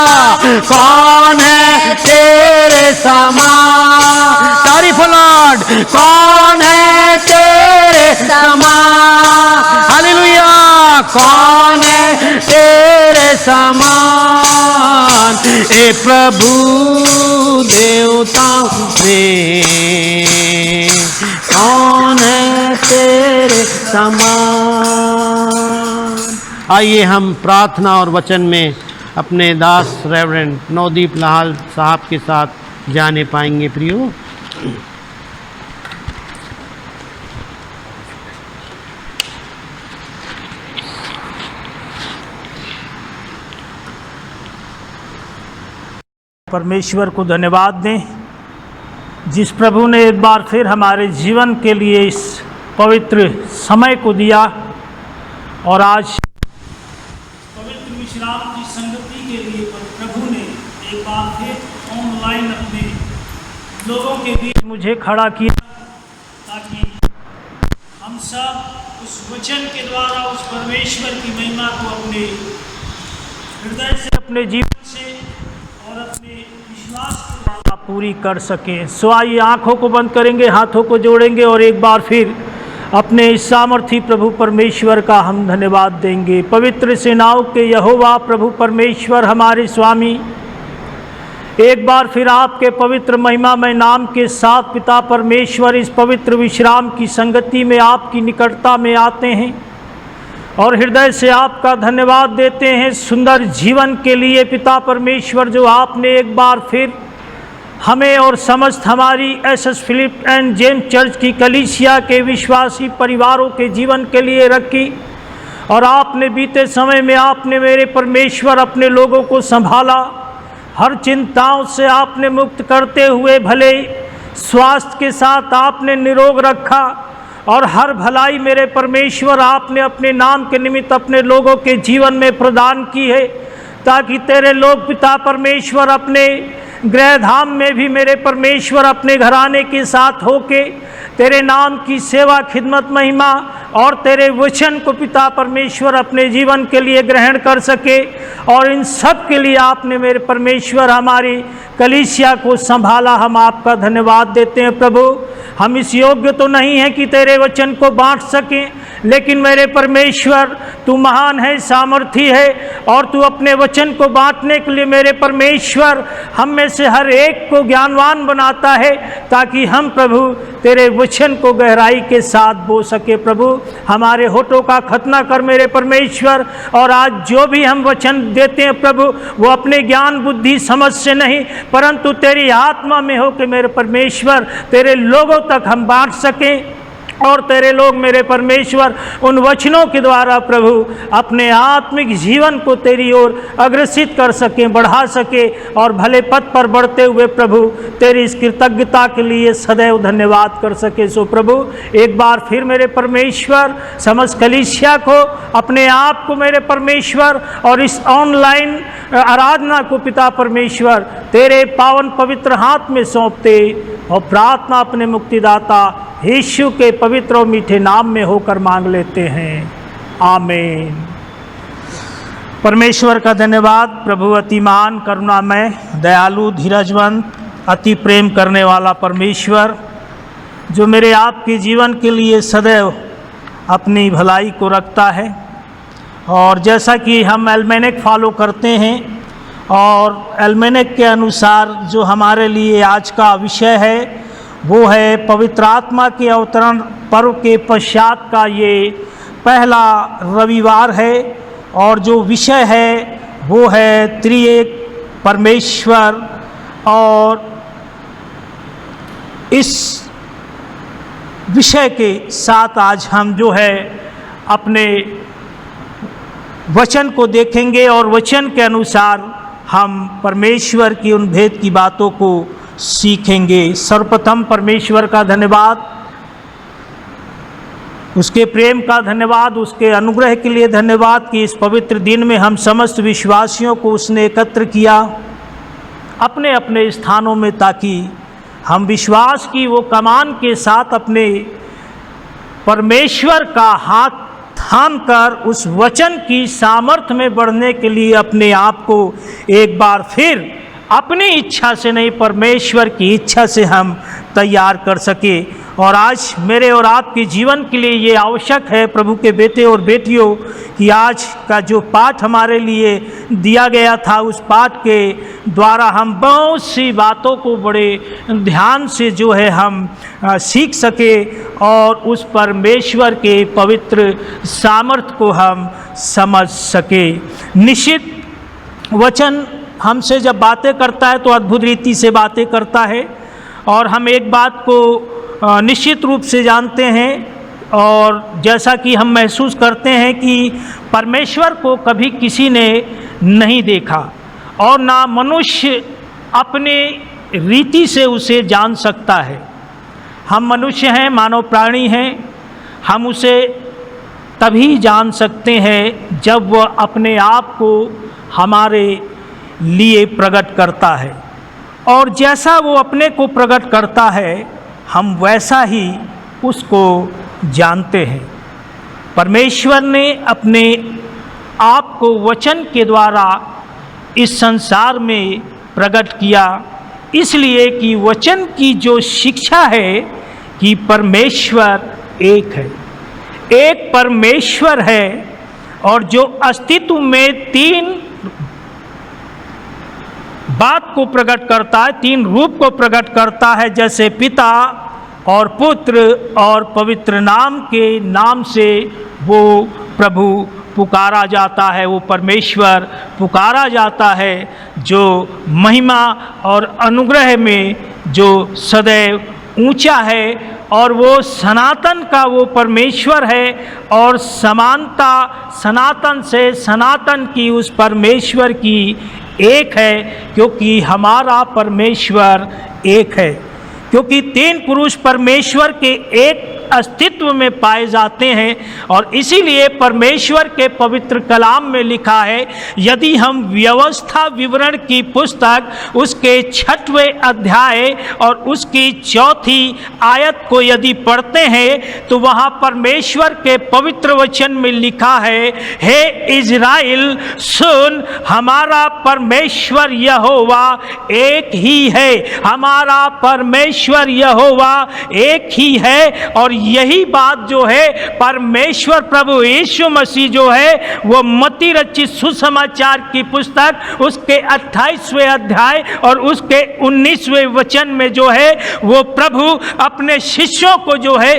कौन है तेरे समान, तारीफ लॉर्ड, कौन है तेरे समान, हालेलुया, कौन है तेरे समान, हे प्रभु देवताओं में कौन है तेरे समान। आइए हम प्रार्थना और वचन में अपने दास रेवरेंड नवदीप लाल साहब के साथ जाने पाएंगे। प्रियो, परमेश्वर को धन्यवाद दें जिस प्रभु ने एक बार फिर हमारे जीवन के लिए इस पवित्र समय को दिया और आज पवित्र विश्राम की संगति के लिए प्रभु ने एक बार फिर ऑनलाइन अपने लोगों के बीच मुझे खड़ा किया ताकि हम सब उस वचन के द्वारा उस परमेश्वर की महिमा को अपने हृदय से, अपने जीवन से और अपने विश्वास के द्वारा पूरी कर सकें। सो आइए आँखों को बंद करेंगे, हाथों को जोड़ेंगे और एक बार फिर अपने इस सामर्थी प्रभु परमेश्वर का हम धन्यवाद देंगे। पवित्र सेनाओं के यहोवा प्रभु परमेश्वर हमारे स्वामी, एक बार फिर आपके पवित्र महिमामय नाम के साथ पिता परमेश्वर इस पवित्र विश्राम की संगति में आपकी निकटता में आते हैं और हृदय से आपका धन्यवाद देते हैं सुंदर जीवन के लिए पिता परमेश्वर, जो आपने एक बार फिर हमें और समस्त हमारी SS Philip and James Church की कलीसिया के विश्वासी परिवारों के जीवन के लिए रखी। और आपने बीते समय में आपने मेरे परमेश्वर अपने लोगों को संभाला, हर चिंताओं से आपने मुक्त करते हुए भले स्वास्थ्य के साथ आपने निरोग रखा और हर भलाई मेरे परमेश्वर आपने अपने नाम के निमित्त अपने लोगों के जीवन में प्रदान की है, ताकि तेरे लोग पिता परमेश्वर अपने गृहधाम में भी मेरे परमेश्वर अपने घराने के साथ होके तेरे नाम की सेवा, खिदमत, महिमा और तेरे वचन को पिता परमेश्वर अपने जीवन के लिए ग्रहण कर सके। और इन सब के लिए आपने मेरे परमेश्वर हमारी कलीसिया को संभाला, हम आपका धन्यवाद देते हैं प्रभु। हम इस योग्य तो नहीं हैं कि तेरे वचन को बांट सकें, लेकिन मेरे परमेश्वर तू महान है, सामर्थी है और तू अपने वचन को बांटने के लिए मेरे परमेश्वर हम में से हर एक को ज्ञानवान बनाता है, ताकि हम प्रभु तेरे वचन को गहराई के साथ बो सके। प्रभु हमारे होठों का खतना कर मेरे परमेश्वर, और आज जो भी हम वचन देते हैं प्रभु वो अपने ज्ञान बुद्धि समझ से नहीं, परंतु तेरी आत्मा में हो के मेरे परमेश्वर तेरे लोगों तक हम बांट सकें और तेरे लोग मेरे परमेश्वर उन वचनों के द्वारा प्रभु अपने आत्मिक जीवन को तेरी ओर अग्रसित कर सकें, बढ़ा सके और भले पथ पर बढ़ते हुए प्रभु तेरी इस कृतज्ञता के लिए सदैव धन्यवाद कर सके। सो प्रभु एक बार फिर मेरे परमेश्वर समस्त कलीसिया को, अपने आप को मेरे परमेश्वर और इस ऑनलाइन आराधना को पिता परमेश्वर तेरे पावन पवित्र हाथ में सौंपते और प्रार्थना अपने मुक्तिदाता यीशु के पवित्र और मीठे नाम में होकर मांग लेते हैं, आमीन। परमेश्वर का धन्यवाद। प्रभु अतिमान, करुणामय, दयालु, धीरजवंत, अति प्रेम करने वाला परमेश्वर, जो मेरे आपके जीवन के लिए सदैव अपनी भलाई को रखता है। और जैसा कि हम एल्मेनिक फॉलो करते हैं और एल्मेनिक के अनुसार जो हमारे लिए आज का विषय है वो है पवित्र आत्मा के अवतरण पर्व के पश्चात का ये पहला रविवार है, और जो विषय है वो है त्रिएक परमेश्वर। और इस विषय के साथ आज हम जो है अपने वचन को देखेंगे और वचन के अनुसार हम परमेश्वर की उन भेद की बातों को सीखेंगे। सर्वप्रथम परमेश्वर का धन्यवाद, उसके प्रेम का धन्यवाद, उसके अनुग्रह के लिए धन्यवाद कि इस पवित्र दिन में हम समस्त विश्वासियों को उसने एकत्र किया अपने अपने स्थानों में, ताकि हम विश्वास की वो कमान के साथ अपने परमेश्वर का हाथ थाम कर उस वचन की सामर्थ्य में बढ़ने के लिए अपने आप को एक बार फिर अपनी इच्छा से नहीं, परमेश्वर की इच्छा से हम तैयार कर सके। और आज मेरे और आपके जीवन के लिए ये आवश्यक है प्रभु के बेटे और बेटियों कि आज का जो पाठ हमारे लिए दिया गया था उस पाठ के द्वारा हम बहुत सी बातों को बड़े ध्यान से जो है हम सीख सके और उस परमेश्वर के पवित्र सामर्थ्य को हम समझ सके। निश्चित वचन हमसे जब बातें करता है तो अद्भुत रीति से बातें करता है, और हम एक बात को निश्चित रूप से जानते हैं और जैसा कि हम महसूस करते हैं कि परमेश्वर को कभी किसी ने नहीं देखा और ना मनुष्य अपने रीति से उसे जान सकता है। हम मनुष्य हैं, मानव प्राणी हैं, हम उसे तभी जान सकते हैं जब वह अपने आप को हमारे लिए प्रकट करता है, और जैसा वो अपने को प्रकट करता है हम वैसा ही उसको जानते हैं। परमेश्वर ने अपने आप को वचन के द्वारा इस संसार में प्रकट किया, इसलिए कि वचन की जो शिक्षा है कि परमेश्वर एक है, एक परमेश्वर है और जो अस्तित्व में तीन बात को प्रकट करता है, तीन रूप को प्रकट करता है, जैसे पिता और पुत्र और पवित्र नाम के नाम से वो प्रभु पुकारा जाता है, वो परमेश्वर पुकारा जाता है, जो महिमा और अनुग्रह में जो सदैव ऊंचा है और वो सनातन का वो परमेश्वर है और समानता सनातन से सनातन की उस परमेश्वर की एक है, क्योंकि हमारा परमेश्वर एक है। क्योंकि तीन पुरुष परमेश्वर के एक अस्तित्व में पाए जाते हैं और इसीलिए परमेश्वर के पवित्र कलाम में लिखा है, यदि हम व्यवस्था विवरण की पुस्तक उसके 6वें अध्याय और उसकी 4थी आयत को यदि पढ़ते हैं तो वहाँ परमेश्वर के पवित्र वचन में लिखा है, हे इज़राइल सुन, हमारा परमेश्वर यहोवा एक ही है, हमारा परमेश्वर यहोवा एक ही है। और यही बात जो है परमेश्वर प्रभु यीशु मसीह जो है वो मत्ती रचित सुसमाचार की पुस्तक उसके 28वें अध्याय और उसके 19वें वचन में जो है वो प्रभु अपने शिष्यों को जो है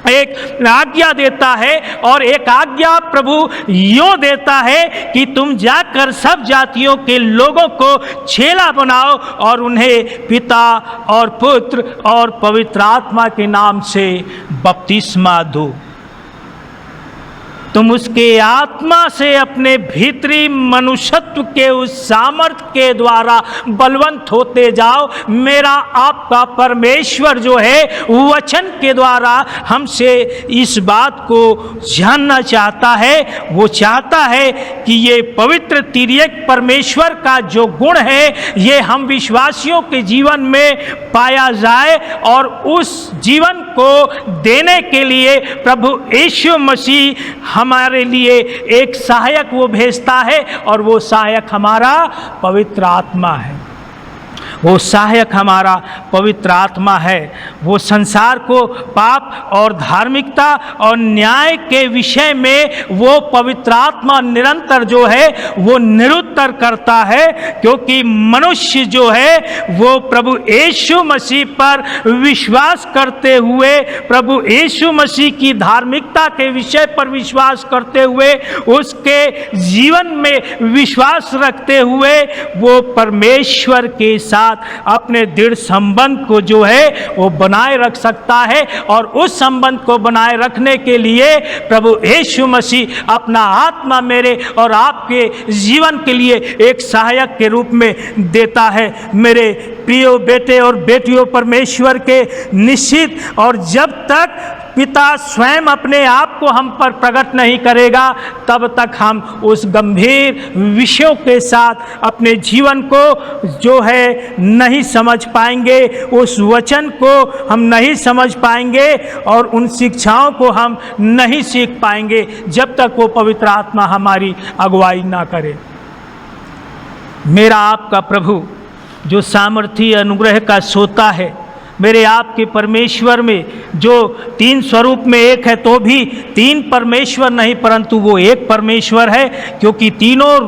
एक आज्ञा देता है और एक आज्ञा प्रभु यूं देता है कि तुम जाकर सब जातियों के लोगों को चेला बनाओ और उन्हें पिता और पुत्र और पवित्र आत्मा के नाम से बपतिस्मा दो। तुम उसके आत्मा से अपने भीतरी मनुष्यत्व के उस सामर्थ्य के द्वारा बलवंत होते जाओ। मेरा आपका परमेश्वर जो है वचन के द्वारा हमसे इस बात को जानना चाहता है। वो चाहता है कि ये पवित्र तिर्यक परमेश्वर का जो गुण है ये हम विश्वासियों के जीवन में पाया जाए और उस जीवन को देने के लिए प्रभु यीशु मसीह हमारे लिए एक सहायक वो भेजता है और वो सहायक हमारा पवित्र आत्मा है। वो सहायक हमारा पवित्र आत्मा है। वो संसार को पाप और धार्मिकता और न्याय के विषय में वो पवित्र आत्मा निरंतर जो है वो निरुत्तर करता है, क्योंकि मनुष्य जो है वो प्रभु यीशु मसीह पर विश्वास करते हुए, प्रभु यीशु मसीह की धार्मिकता के विषय पर विश्वास करते हुए, उसके जीवन में विश्वास रखते हुए वो परमेश्वर के साथ अपने दृढ़ संबंध को जो है वो बनाए रख सकता है। और उस संबंध को बनाए रखने के लिए प्रभु यीशु मसीह अपना आत्मा मेरे और आपके जीवन के लिए एक सहायक के रूप में देता है। मेरे प्रिय बेटे और बेटियों, परमेश्वर के निश्चित और जब तक पिता स्वयं अपने आप को हम पर प्रकट नहीं करेगा तब तक हम उस गंभीर विषयों के साथ अपने जीवन को जो है नहीं समझ पाएंगे, उस वचन को हम नहीं समझ पाएंगे और उन शिक्षाओं को हम नहीं सीख पाएंगे जब तक वो पवित्र आत्मा हमारी अगुवाई ना करे। मेरा आपका प्रभु जो सामर्थी अनुग्रह का सोता है, मेरे आपके परमेश्वर में जो तीन स्वरूप में एक है तो भी तीन परमेश्वर नहीं परंतु वो एक परमेश्वर है, क्योंकि तीनों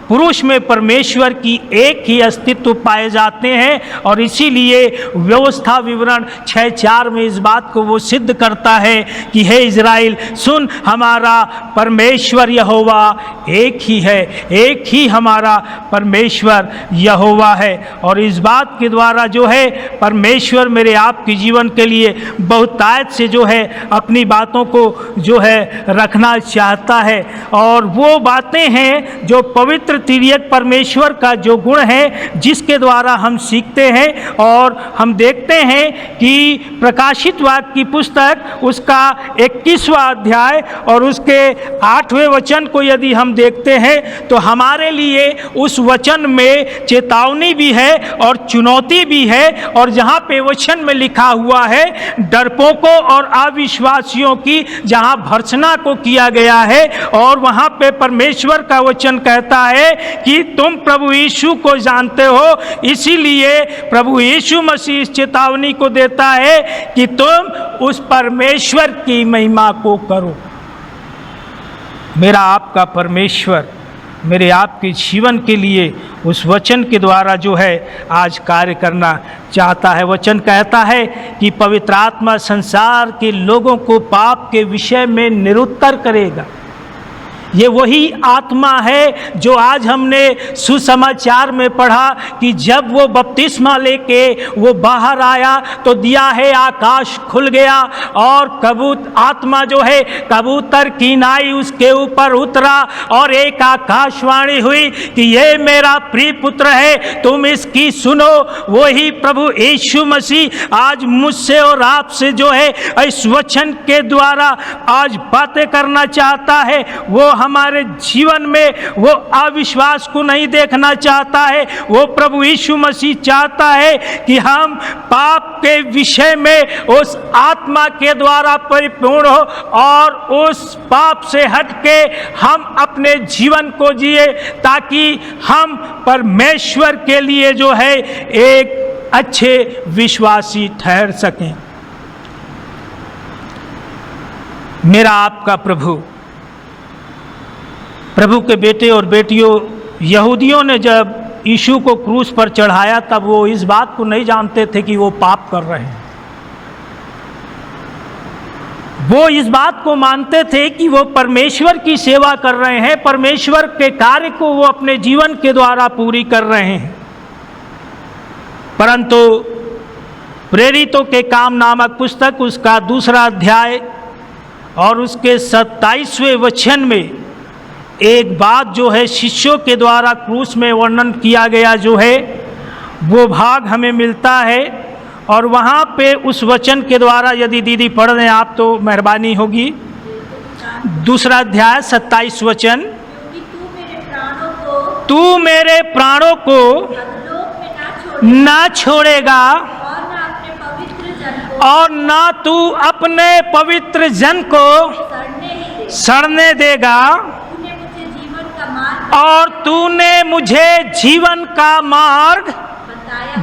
पुरुष में परमेश्वर की एक ही अस्तित्व पाए जाते हैं। और इसीलिए व्यवस्था विवरण 6:4 में इस बात को वो सिद्ध करता है कि हे इज़राइल सुन, हमारा परमेश्वर यहोवा एक ही है, एक ही हमारा परमेश्वर यहोवा है। और इस बात के द्वारा जो है परमेश्वर मेरे आपके जीवन के लिए बहुतायत से जो है अपनी बातों को जो है रखना चाहता है। और वो बातें हैं जो पवित्र तिर्यक परमेश्वर का जो गुण है जिसके द्वारा हम सीखते हैं। और हम देखते हैं कि प्रकाशित वाक्य की पुस्तक उसका 21वां अध्याय और उसके 8वें वचन को यदि हम देखते हैं तो हमारे लिए उस वचन में चेतावनी भी है और चुनौती भी है। और जहाँ पे वचन में लिखा हुआ है डरपोकों और अविश्वासियों की जहाँ भर्त्सना को किया गया है, और वहाँ पे परमेश्वर का वचन कहता है है कि तुम प्रभु यीशु को जानते हो, इसीलिए प्रभु यीशु मसीह इस चेतावनी को देता है कि तुम उस परमेश्वर की महिमा को करो। मेरा आपका परमेश्वर मेरे आपके जीवन के लिए उस वचन के द्वारा जो है आज कार्य करना चाहता है। वचन कहता है कि पवित्र आत्मा संसार के लोगों को पाप के विषय में निरुत्तर करेगा। ये वही आत्मा है जो आज हमने सुसमाचार में पढ़ा कि जब वो बपतिस्मा लेके वो बाहर आया तो दिया है आकाश खुल गया और आत्मा जो है कबूतर की नाई उसके ऊपर उतरा और एक आकाशवाणी हुई कि ये मेरा प्रिय पुत्र है, तुम इसकी सुनो। वही प्रभु यीशु मसीह आज मुझसे और आपसे जो है इस वचन के द्वारा आज बातें करना चाहता है। वो हमारे जीवन में वो अविश्वास को नहीं देखना चाहता है। वो प्रभु यीशु मसीह चाहता है कि हम पाप के विषय में उस आत्मा के द्वारा परिपूर्ण हो और उस पाप से हटके हम अपने जीवन को जिए ताकि हम परमेश्वर के लिए जो है एक अच्छे विश्वासी ठहर सकें। मेरा आपका प्रभु के बेटे और बेटियों, यहूदियों ने जब यीशु को क्रूस पर चढ़ाया तब वो इस बात को नहीं जानते थे कि वो पाप कर रहे हैं। वो इस बात को मानते थे कि वो परमेश्वर की सेवा कर रहे हैं, परमेश्वर के कार्य को वो अपने जीवन के द्वारा पूरी कर रहे हैं। परंतु प्रेरितों के काम नामक पुस्तक उसका 2 अध्याय और उसके 27वें वचन में एक बात जो है शिष्यों के द्वारा क्रूस में वर्णन किया गया जो है वो भाग हमें मिलता है। और वहाँ पे उस वचन के द्वारा यदि दीदी पढ़ दें आप तो मेहरबानी होगी। 2 अध्याय 27 वचन, तू मेरे प्राणों को ना छोड़ेगा और ना तू अपने पवित्र जन को सड़ने देगा और तूने मुझे जीवन का मार्ग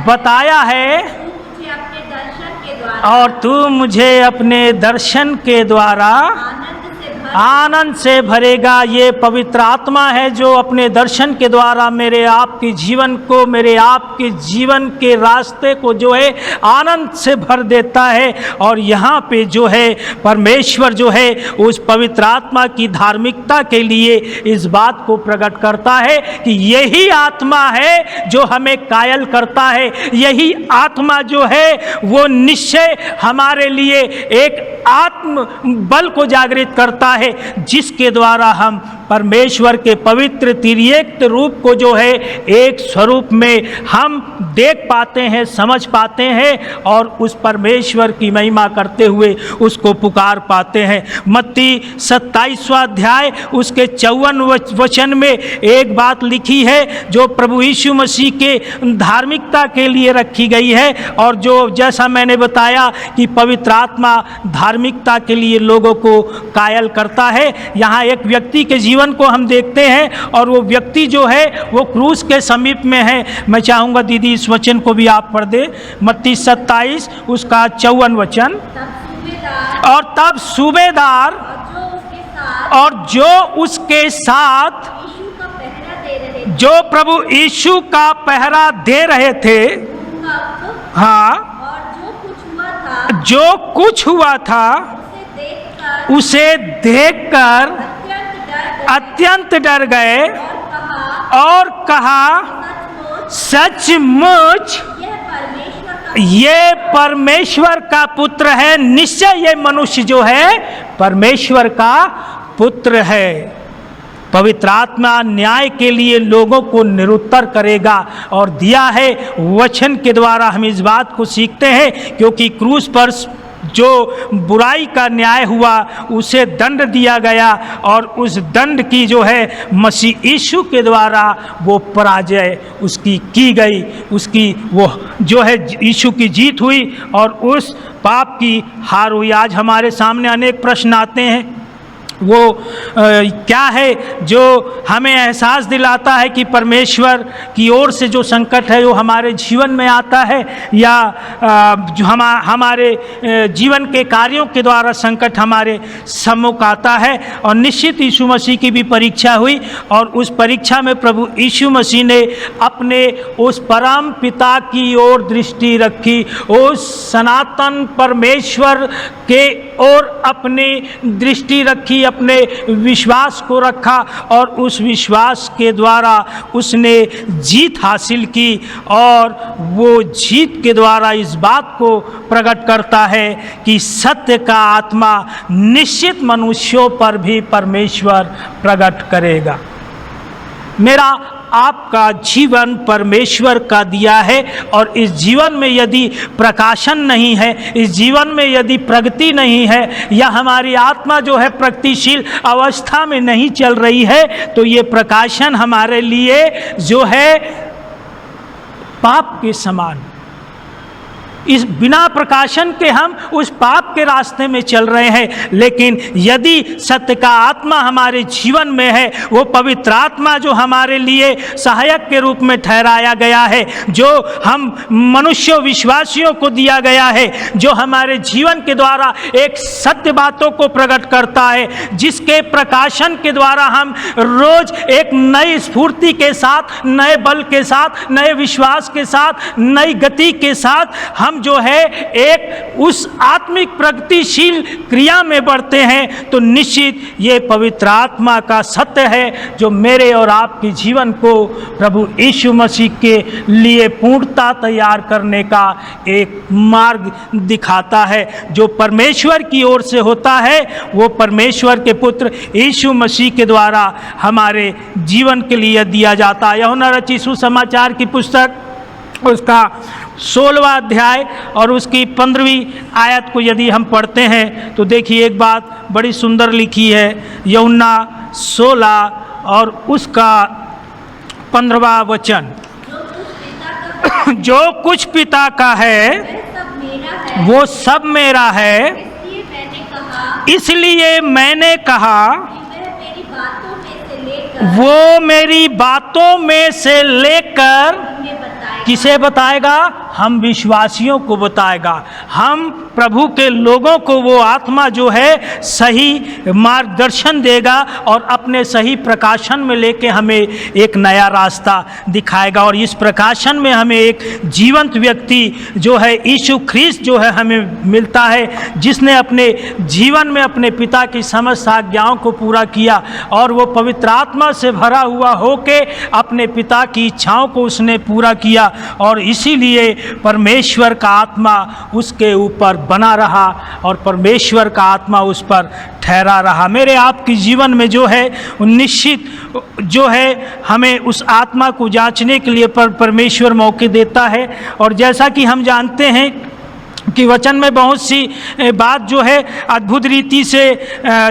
बताया है और तू मुझे अपने दर्शन के द्वारा आनंद से भरेगा। ये पवित्र आत्मा है जो अपने दर्शन के द्वारा मेरे आपके जीवन को, मेरे आपके जीवन के रास्ते को जो है आनंद से भर देता है। और यहाँ पे जो है परमेश्वर जो है उस पवित्र आत्मा की धार्मिकता के लिए इस बात को प्रकट करता है कि यही आत्मा है जो हमें कायल करता है। यही आत्मा जो है वो निश्चय हमारे लिए एक आत्म बल को जागृत करता है जिसके द्वारा हम परमेश्वर के पवित्र तिर्येक रूप को जो है एक स्वरूप में हम देख पाते हैं, समझ पाते हैं और उस परमेश्वर की महिमा करते हुए उसको पुकार पाते हैं। मत्ती 27वां अध्याय उसके 54 वचन में एक बात लिखी है जो प्रभु यीशु मसीह के धार्मिकता के लिए रखी गई है और जो जैसा मैंने बताया कि पवित्र आत्मा धार्मिकता के लिए लोगों को कायल करता है। यहाँ एक व्यक्ति के जीवन को हम देखते हैं और वो व्यक्ति जो है वो क्रूस के समीप में है। मैं चाहूँगा दीदी इस वचन को भी आप पढ़ दे। मत्ती 27 उसका 54 वचन, और तब सूबेदार और जो उसके साथ जो प्रभु यीशु का पहरा दे रहे थे, हाँ, जो कुछ हुआ था उसे देखकर अत्यंत डर गए और कहा, सचमुच ये परमेश्वर का पुत्र है। निश्चय ये मनुष्य जो है परमेश्वर का पुत्र है। पवित्र आत्मा न्याय के लिए लोगों को निरुत्तर करेगा और दिया है वचन के द्वारा हम इस बात को सीखते हैं, क्योंकि क्रूस पर जो बुराई का न्याय हुआ उसे दंड दिया गया और उस दंड की जो है मसीह यीशु के द्वारा वो पराजय उसकी की गई, उसकी वो जो है यीशु की जीत हुई और उस पाप की हार हुई। आज हमारे सामने अनेक प्रश्न आते हैं वो क्या है जो हमें एहसास दिलाता है कि परमेश्वर की ओर से जो संकट है वो हमारे जीवन में आता है, या जो हमारे जीवन के कार्यों के द्वारा संकट हमारे सम्मुख आता है। और निश्चित यीशु मसीह की भी परीक्षा हुई, और उस परीक्षा में प्रभु यीशु मसीह ने अपने उस परम पिता की ओर दृष्टि रखी, उस सनातन परमेश्वर के ओर अपनी दृष्टि रखी, अपने विश्वास को रखा, और उस विश्वास के द्वारा उसने जीत हासिल की। और वो जीत के द्वारा इस बात को प्रकट करता है कि सत्य का आत्मा निश्चित मनुष्यों पर भी परमेश्वर प्रकट करेगा। मेरा आपका जीवन परमेश्वर का दिया है, और इस जीवन में यदि प्रकाशन नहीं है, इस जीवन में यदि प्रगति नहीं है, या हमारी आत्मा जो है प्रगतिशील अवस्था में नहीं चल रही है, तो ये प्रकाशन हमारे लिए जो है पाप के समान। इस बिना प्रकाशन के हम उस पाप के रास्ते में चल रहे हैं। लेकिन यदि सत्य का आत्मा हमारे जीवन में है, वो पवित्र आत्मा जो हमारे लिए सहायक के रूप में ठहराया गया है, जो हम मनुष्य विश्वासियों को दिया गया है, जो हमारे जीवन के द्वारा एक सत्य बातों को प्रकट करता है, जिसके प्रकाशन के द्वारा हम रोज एक नई स्फूर्ति के साथ, नए बल के साथ, नए विश्वास के साथ, नई गति के साथ हम जो है एक उस आत्मिक प्रगतिशील क्रिया में बढ़ते हैं, तो निश्चित ये पवित्र आत्मा का सत्य है जो मेरे और आपके जीवन को प्रभु यीशु मसीह के लिए पूर्णता तैयार करने का एक मार्ग दिखाता है। जो परमेश्वर की ओर से होता है वो परमेश्वर के पुत्र यीशु मसीह के द्वारा हमारे जीवन के लिए दिया जाता है। यूहन्ना रचित सुसमाचार की पुस्तक उसका 16वां अध्याय और उसकी 15वीं आयत को यदि हम पढ़ते हैं तो देखिए एक बात बड़ी सुंदर लिखी है। यूहन्ना 16 और उसका 15वां वचन, जो कुछ पिता का है वो सब मेरा है, इसलिए मैंने कहा वो मेरी बातों में से लेकर किसे बताएगा? हम विश्वासियों को बताएगा। हम प्रभु के लोगों को वो आत्मा जो है सही मार्गदर्शन देगा और अपने सही प्रकाशन में लेके हमें एक नया रास्ता दिखाएगा। और इस प्रकाशन में हमें एक जीवंत व्यक्ति जो है यीशु ख्रीस्त जो है हमें मिलता है, जिसने अपने जीवन में अपने पिता की समस्त आज्ञाओं को पूरा किया और वो पवित्र आत्मा से भरा हुआ होके अपने पिता की इच्छाओं को उसने पूरा किया, और इसीलिए परमेश्वर का आत्मा उसके ऊपर बना रहा और परमेश्वर का आत्मा उस पर ठहरा रहा। मेरे आपके जीवन में जो है निश्चित जो है हमें उस आत्मा को जांचने के लिए परमेश्वर मौके देता है। और जैसा कि हम जानते हैं कि वचन में बहुत सी बात जो है अद्भुत रीति से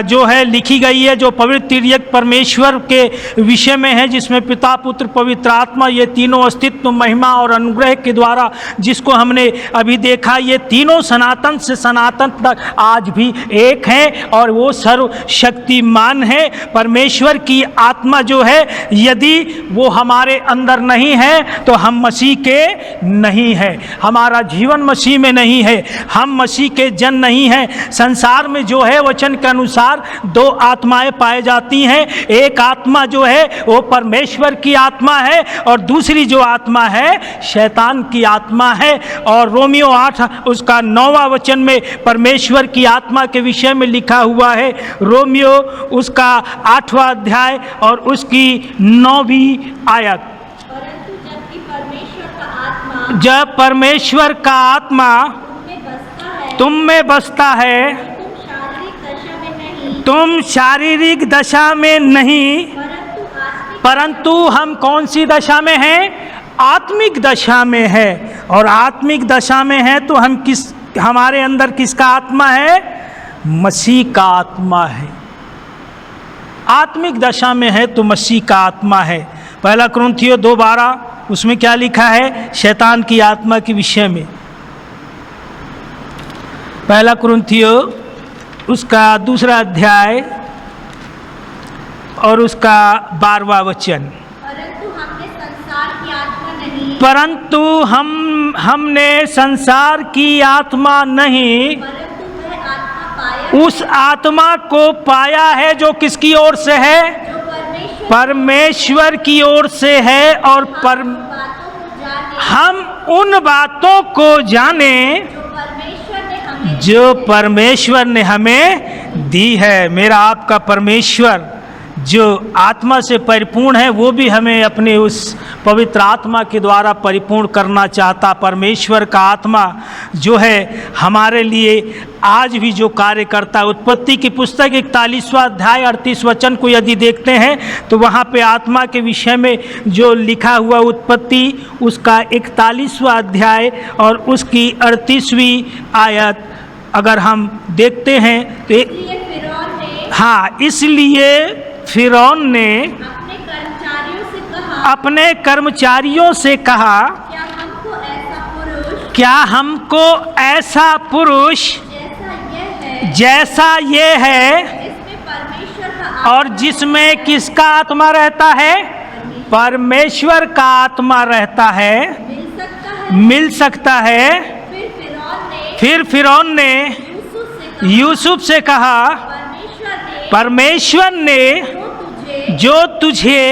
जो है लिखी गई है, जो पवित्र त्रिएक परमेश्वर के विषय में है, जिसमें पिता पुत्र पवित्र आत्मा ये तीनों अस्तित्व महिमा और अनुग्रह के द्वारा जिसको हमने अभी देखा, ये तीनों सनातन से सनातन तक आज भी एक हैं और वो सर्वशक्तिमान है। परमेश्वर की आत्मा जो है यदि वो हमारे अंदर नहीं है तो हम मसीह के नहीं है, हमारा जीवन मसीह में नहीं है, हम मसीह के जन नहीं हैं। संसार में जो है वचन के अनुसार दो आत्माएं पाई जाती हैं, एक आत्मा जो है वो परमेश्वर की आत्मा है और दूसरी जो आत्मा है शैतान की आत्मा है। और रोमियो 8 उसका 9वां वचन में परमेश्वर की आत्मा के विषय में लिखा हुआ है। रोमियो उसका 8वां अध्याय और उसकी 9वीं आयत, जब परमेश्वर का आत्मा तुम में बसता है, तुम शारीरिक दशा में नहीं, परंतु हम कौन सी दशा में हैं? आत्मिक दशा में है। और आत्मिक दशा में है तो हम हमारे अंदर किसका आत्मा है? मसीह का आत्मा है। आत्मिक दशा में है तो मसीह का आत्मा है। 1 कुरिन्थियों 2:12 उसमें क्या लिखा है शैतान की आत्मा के विषय में? 1 कुरिन्थियों उसका 2 अध्याय और उसका 12वां वचन। परंतु हमने संसार की आत्मा नहीं, परंतु हम ने संसार की आत्मा नहीं, परंतु वह आत्मा पाया, उस आत्मा को पाया है जो किसकी ओर से है? जो परमेश्वर की ओर से है। और बातों को जाने, हम उन बातों को जाने जो परमेश्वर ने हमें दी है। मेरा आपका परमेश्वर जो आत्मा से परिपूर्ण है, वो भी हमें अपने उस पवित्र आत्मा के द्वारा परिपूर्ण करना चाहता। परमेश्वर का आत्मा जो है हमारे लिए आज भी जो कार्य करता है। उत्पत्ति की पुस्तक 41वां अध्याय 38 वचन को यदि देखते हैं तो वहाँ पे आत्मा के विषय में जो लिखा हुआ, उत्पत्ति उसका 41वां अध्याय और उसकी 38वीं आयत अगर हम देखते हैं तो इसलिए फिरौन ने, हाँ, इसलिए फिरौन ने अपने कर्मचारियों से कहा, क्या हमको क्या हमको ऐसा पुरुष जैसा ये है जिसमें परमेश्वर का और जिसमें किसका आत्मा रहता है? परमेश्वर का आत्मा रहता है, मिल सकता है? मिल सकता है। फिर फिरौन ने फिर फिरौन ने यूसुफ से कहा, यूसुफ से कहा, परमेश्वर ने जो तुझे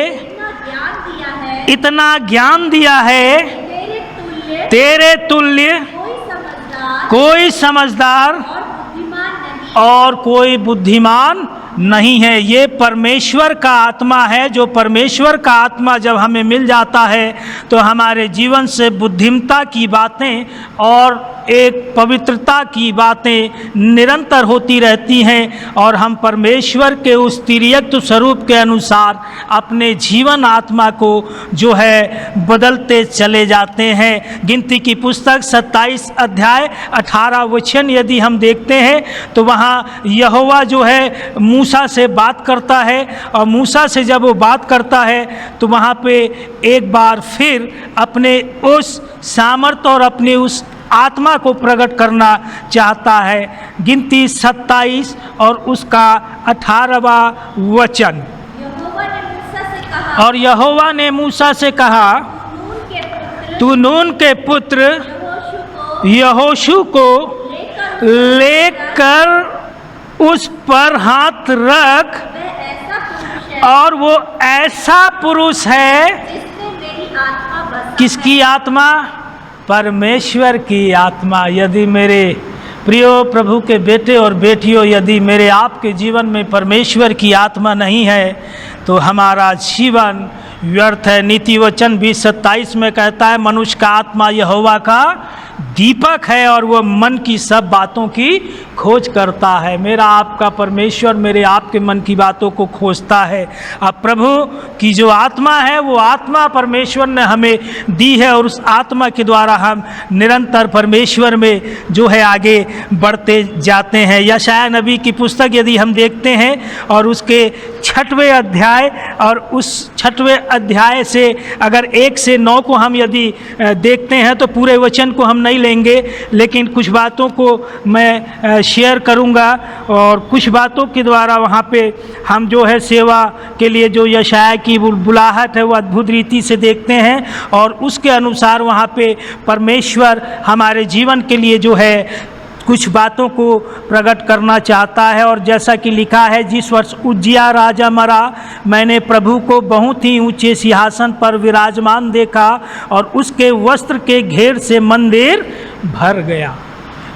इतना ज्ञान दिया है, तेरे तुल्य कोई समझदार और कोई बुद्धिमान नहीं है। ये परमेश्वर का आत्मा है। जो परमेश्वर का आत्मा जब हमें मिल जाता है तो हमारे जीवन से बुद्धिमता की बातें और एक पवित्रता की बातें निरंतर होती रहती हैं और हम परमेश्वर के उस तिर्यक्त स्वरूप के अनुसार अपने जीवन आत्मा को जो है बदलते चले जाते हैं। गिनती की पुस्तक 27 अध्याय 18 वचन यदि हम देखते हैं तो वहाँ यहोवा जो है मूसा से बात करता है और मूसा से जब वो बात करता है तो वहाँ पे एक बार फिर अपने उस सामर्थ्य और अपने उस आत्मा को प्रकट करना चाहता है। गिनती 27 और उसका 18वां वचन। और यहोवा ने मूसा से कहा, तू नून के पुत्र यहोशू को लेकर उस पर हाथ रख, और वो ऐसा पुरुष है। किसकी आत्मा? परमेश्वर की आत्मा। यदि मेरे प्रियो प्रभु के बेटे और बेटियों, यदि मेरे आपके जीवन में परमेश्वर की आत्मा नहीं है तो हमारा जीवन व्यर्थ है। नीति वचन 20:27 में कहता है, मनुष्य का आत्मा यहोवा का दीपक है और वह मन की सब बातों की खोज करता है। मेरा आपका परमेश्वर मेरे आपके मन की बातों को खोजता है। अब प्रभु की जो आत्मा है वो आत्मा परमेश्वर ने हमें दी है और उस आत्मा के द्वारा हम निरंतर परमेश्वर में जो है आगे बढ़ते जाते हैं। यशायाह नबी की पुस्तक यदि हम देखते हैं और उसके 6वें अध्याय और उस 6वें अध्याय से अगर 1 से 9 को हम यदि देखते हैं तो पूरे वचन को हम नहीं लेंगे, लेकिन कुछ बातों को मैं शेयर करूंगा और कुछ बातों के द्वारा वहाँ पे हम जो है सेवा के लिए जो यशायाह की बुलाहट है वो अद्भुत रीति से देखते हैं और उसके अनुसार वहाँ पे परमेश्वर हमारे जीवन के लिए जो है कुछ बातों को प्रकट करना चाहता है। और जैसा कि लिखा है, जिस वर्ष उज्जियाह राजा मरा, मैंने प्रभु को बहुत ही ऊंचे सिंहासन पर विराजमान देखा और उसके वस्त्र के घेर से मंदिर भर गया।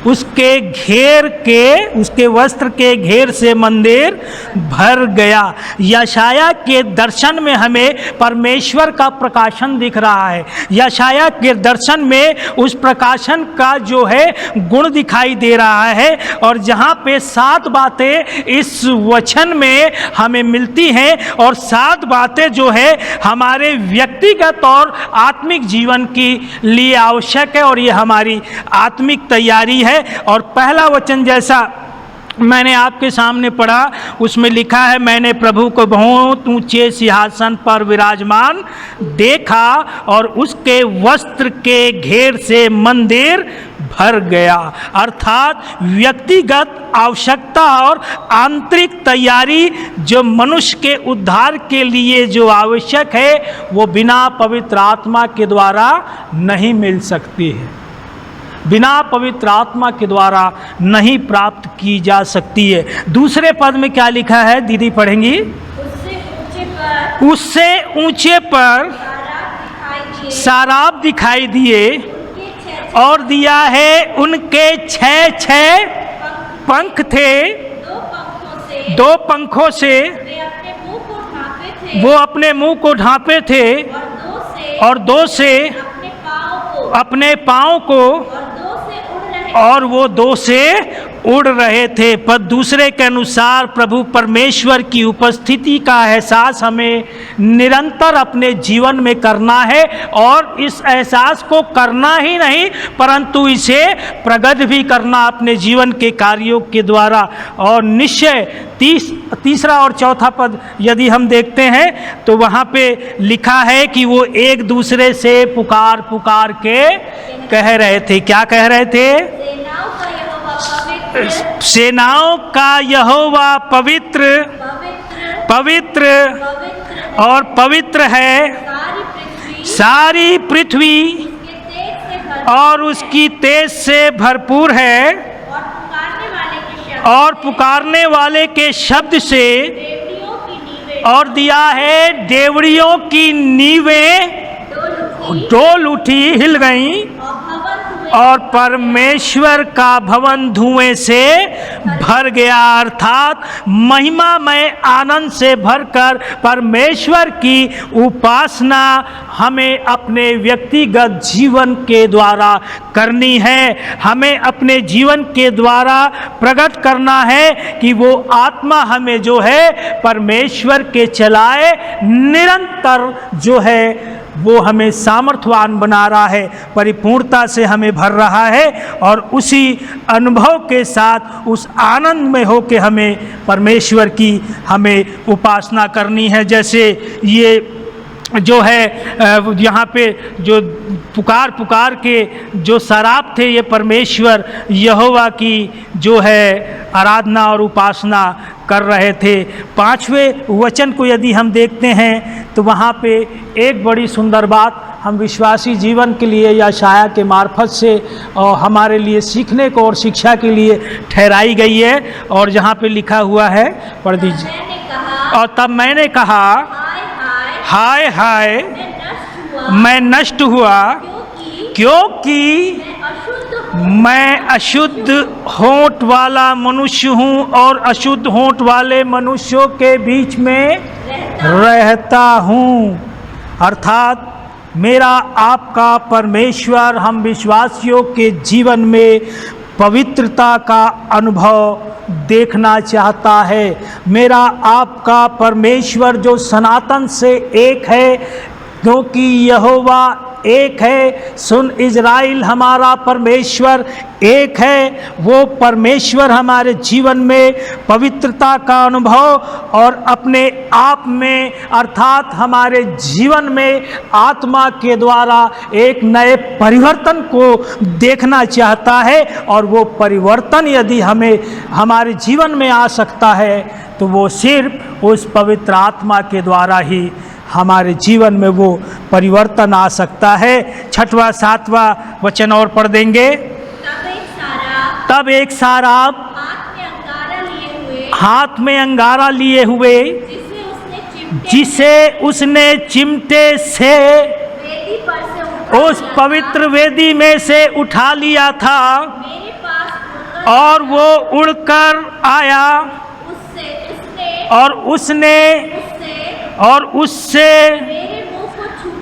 उसके वस्त्र के घेर से मंदिर भर गया। यशायाह के दर्शन में हमें परमेश्वर का प्रकाशन दिख रहा है। यशायाह के दर्शन में उस प्रकाशन का जो है गुण दिखाई दे रहा है और जहाँ पे 7 बातें इस वचन में हमें मिलती हैं और 7 बातें जो है हमारे व्यक्तिगत और आत्मिक जीवन के लिए आवश्यक है और ये हमारी आत्मिक तैयारी है। और पहला वचन जैसा मैंने आपके सामने पढ़ा उसमें लिखा है, मैंने प्रभु को बहुत ऊंचे सिंहासन पर विराजमान देखा और उसके वस्त्र के घेर से मंदिर भर गया। अर्थात व्यक्तिगत आवश्यकता और आंतरिक तैयारी जो मनुष्य के उद्धार के लिए जो आवश्यक है वो बिना पवित्र आत्मा के द्वारा नहीं मिल सकती है, बिना पवित्र आत्मा के द्वारा नहीं प्राप्त की जा सकती है। दूसरे पद में क्या लिखा है, दीदी पढ़ेंगी? उससे ऊंचे पर साराब दिखाई दिए और दिया है उनके 6 पंख थे, 2 पंखों से वो अपने मुंह को ढांपे थे और 2 से अपने पाँव को और वो 2 से उड़ रहे थे। पर दूसरे के अनुसार प्रभु परमेश्वर की उपस्थिति का एहसास हमें निरंतर अपने जीवन में करना है और इस एहसास को करना ही नहीं परंतु इसे प्रकट भी करना अपने जीवन के कार्यों के द्वारा। और निश्चय तीसरा और चौथा पद यदि हम देखते हैं तो वहाँ पे लिखा है कि वो एक दूसरे से पुकार पुकार के कह रहे थे। क्या कह रहे थे? सेनाओं का यहोवा पवित्र पवित्र और पवित्र है, सारी पृथ्वी और उसकी तेज से भरपूर है और पुकारने वाले के शब्द से और दिया है डेवड़ियों की नींवें डोल उठी, हिल गई और परमेश्वर का भवन धुएं से भर गया। अर्थात महिमामय आनंद से भरकर परमेश्वर की उपासना हमें अपने व्यक्तिगत जीवन के द्वारा करनी है। हमें अपने जीवन के द्वारा प्रकट करना है कि वो आत्मा हमें जो है परमेश्वर के चलाए निरंतर जो है वो हमें सामर्थ्यवान बना रहा है, परिपूर्णता से हमें भर रहा है और उसी अनुभव के साथ उस आनंद में हो के हमें परमेश्वर की हमें उपासना करनी है। जैसे ये जो है यहाँ पे जो पुकार पुकार के जो शराब थे ये परमेश्वर यहोवा की जो है आराधना और उपासना कर रहे थे। 5वें वचन को यदि हम देखते हैं तो वहाँ पे एक बड़ी सुंदर बात हम विश्वासी जीवन के लिए यशाया के मार्फत से और हमारे लिए सीखने को और शिक्षा के लिए ठहराई गई है। और जहाँ पे लिखा हुआ है, पढ़ दीजिए। और तब मैंने कहा हाय हाय मैं नष्ट हुआ क्योंकि मैं अशुद्ध होंठ वाला मनुष्य हूँ और अशुद्ध होंठ वाले मनुष्यों के बीच में रहता हूँ। अर्थात मेरा आपका परमेश्वर हम विश्वासियों के जीवन में पवित्रता का अनुभव देखना चाहता है। मेरा आपका परमेश्वर जो सनातन से एक है, क्योंकि यहोवा एक है। सुन इज़राइल, हमारा परमेश्वर एक है। वो परमेश्वर हमारे जीवन में पवित्रता का अनुभव और अपने आप में अर्थात हमारे जीवन में आत्मा के द्वारा एक नए परिवर्तन को देखना चाहता है। और वो परिवर्तन यदि हमें हमारे जीवन में आ सकता है तो वो सिर्फ उस पवित्र आत्मा के द्वारा ही हमारे जीवन में वो परिवर्तन आ सकता है। 6वां 7वां वचन और पढ़ देंगे। तब एक साराब हाथ में अंगारा लिए हुए जिसे उसने चिमटे से उस पवित्र वेदी में से उठा लिया था और वो उड़कर आया और उससे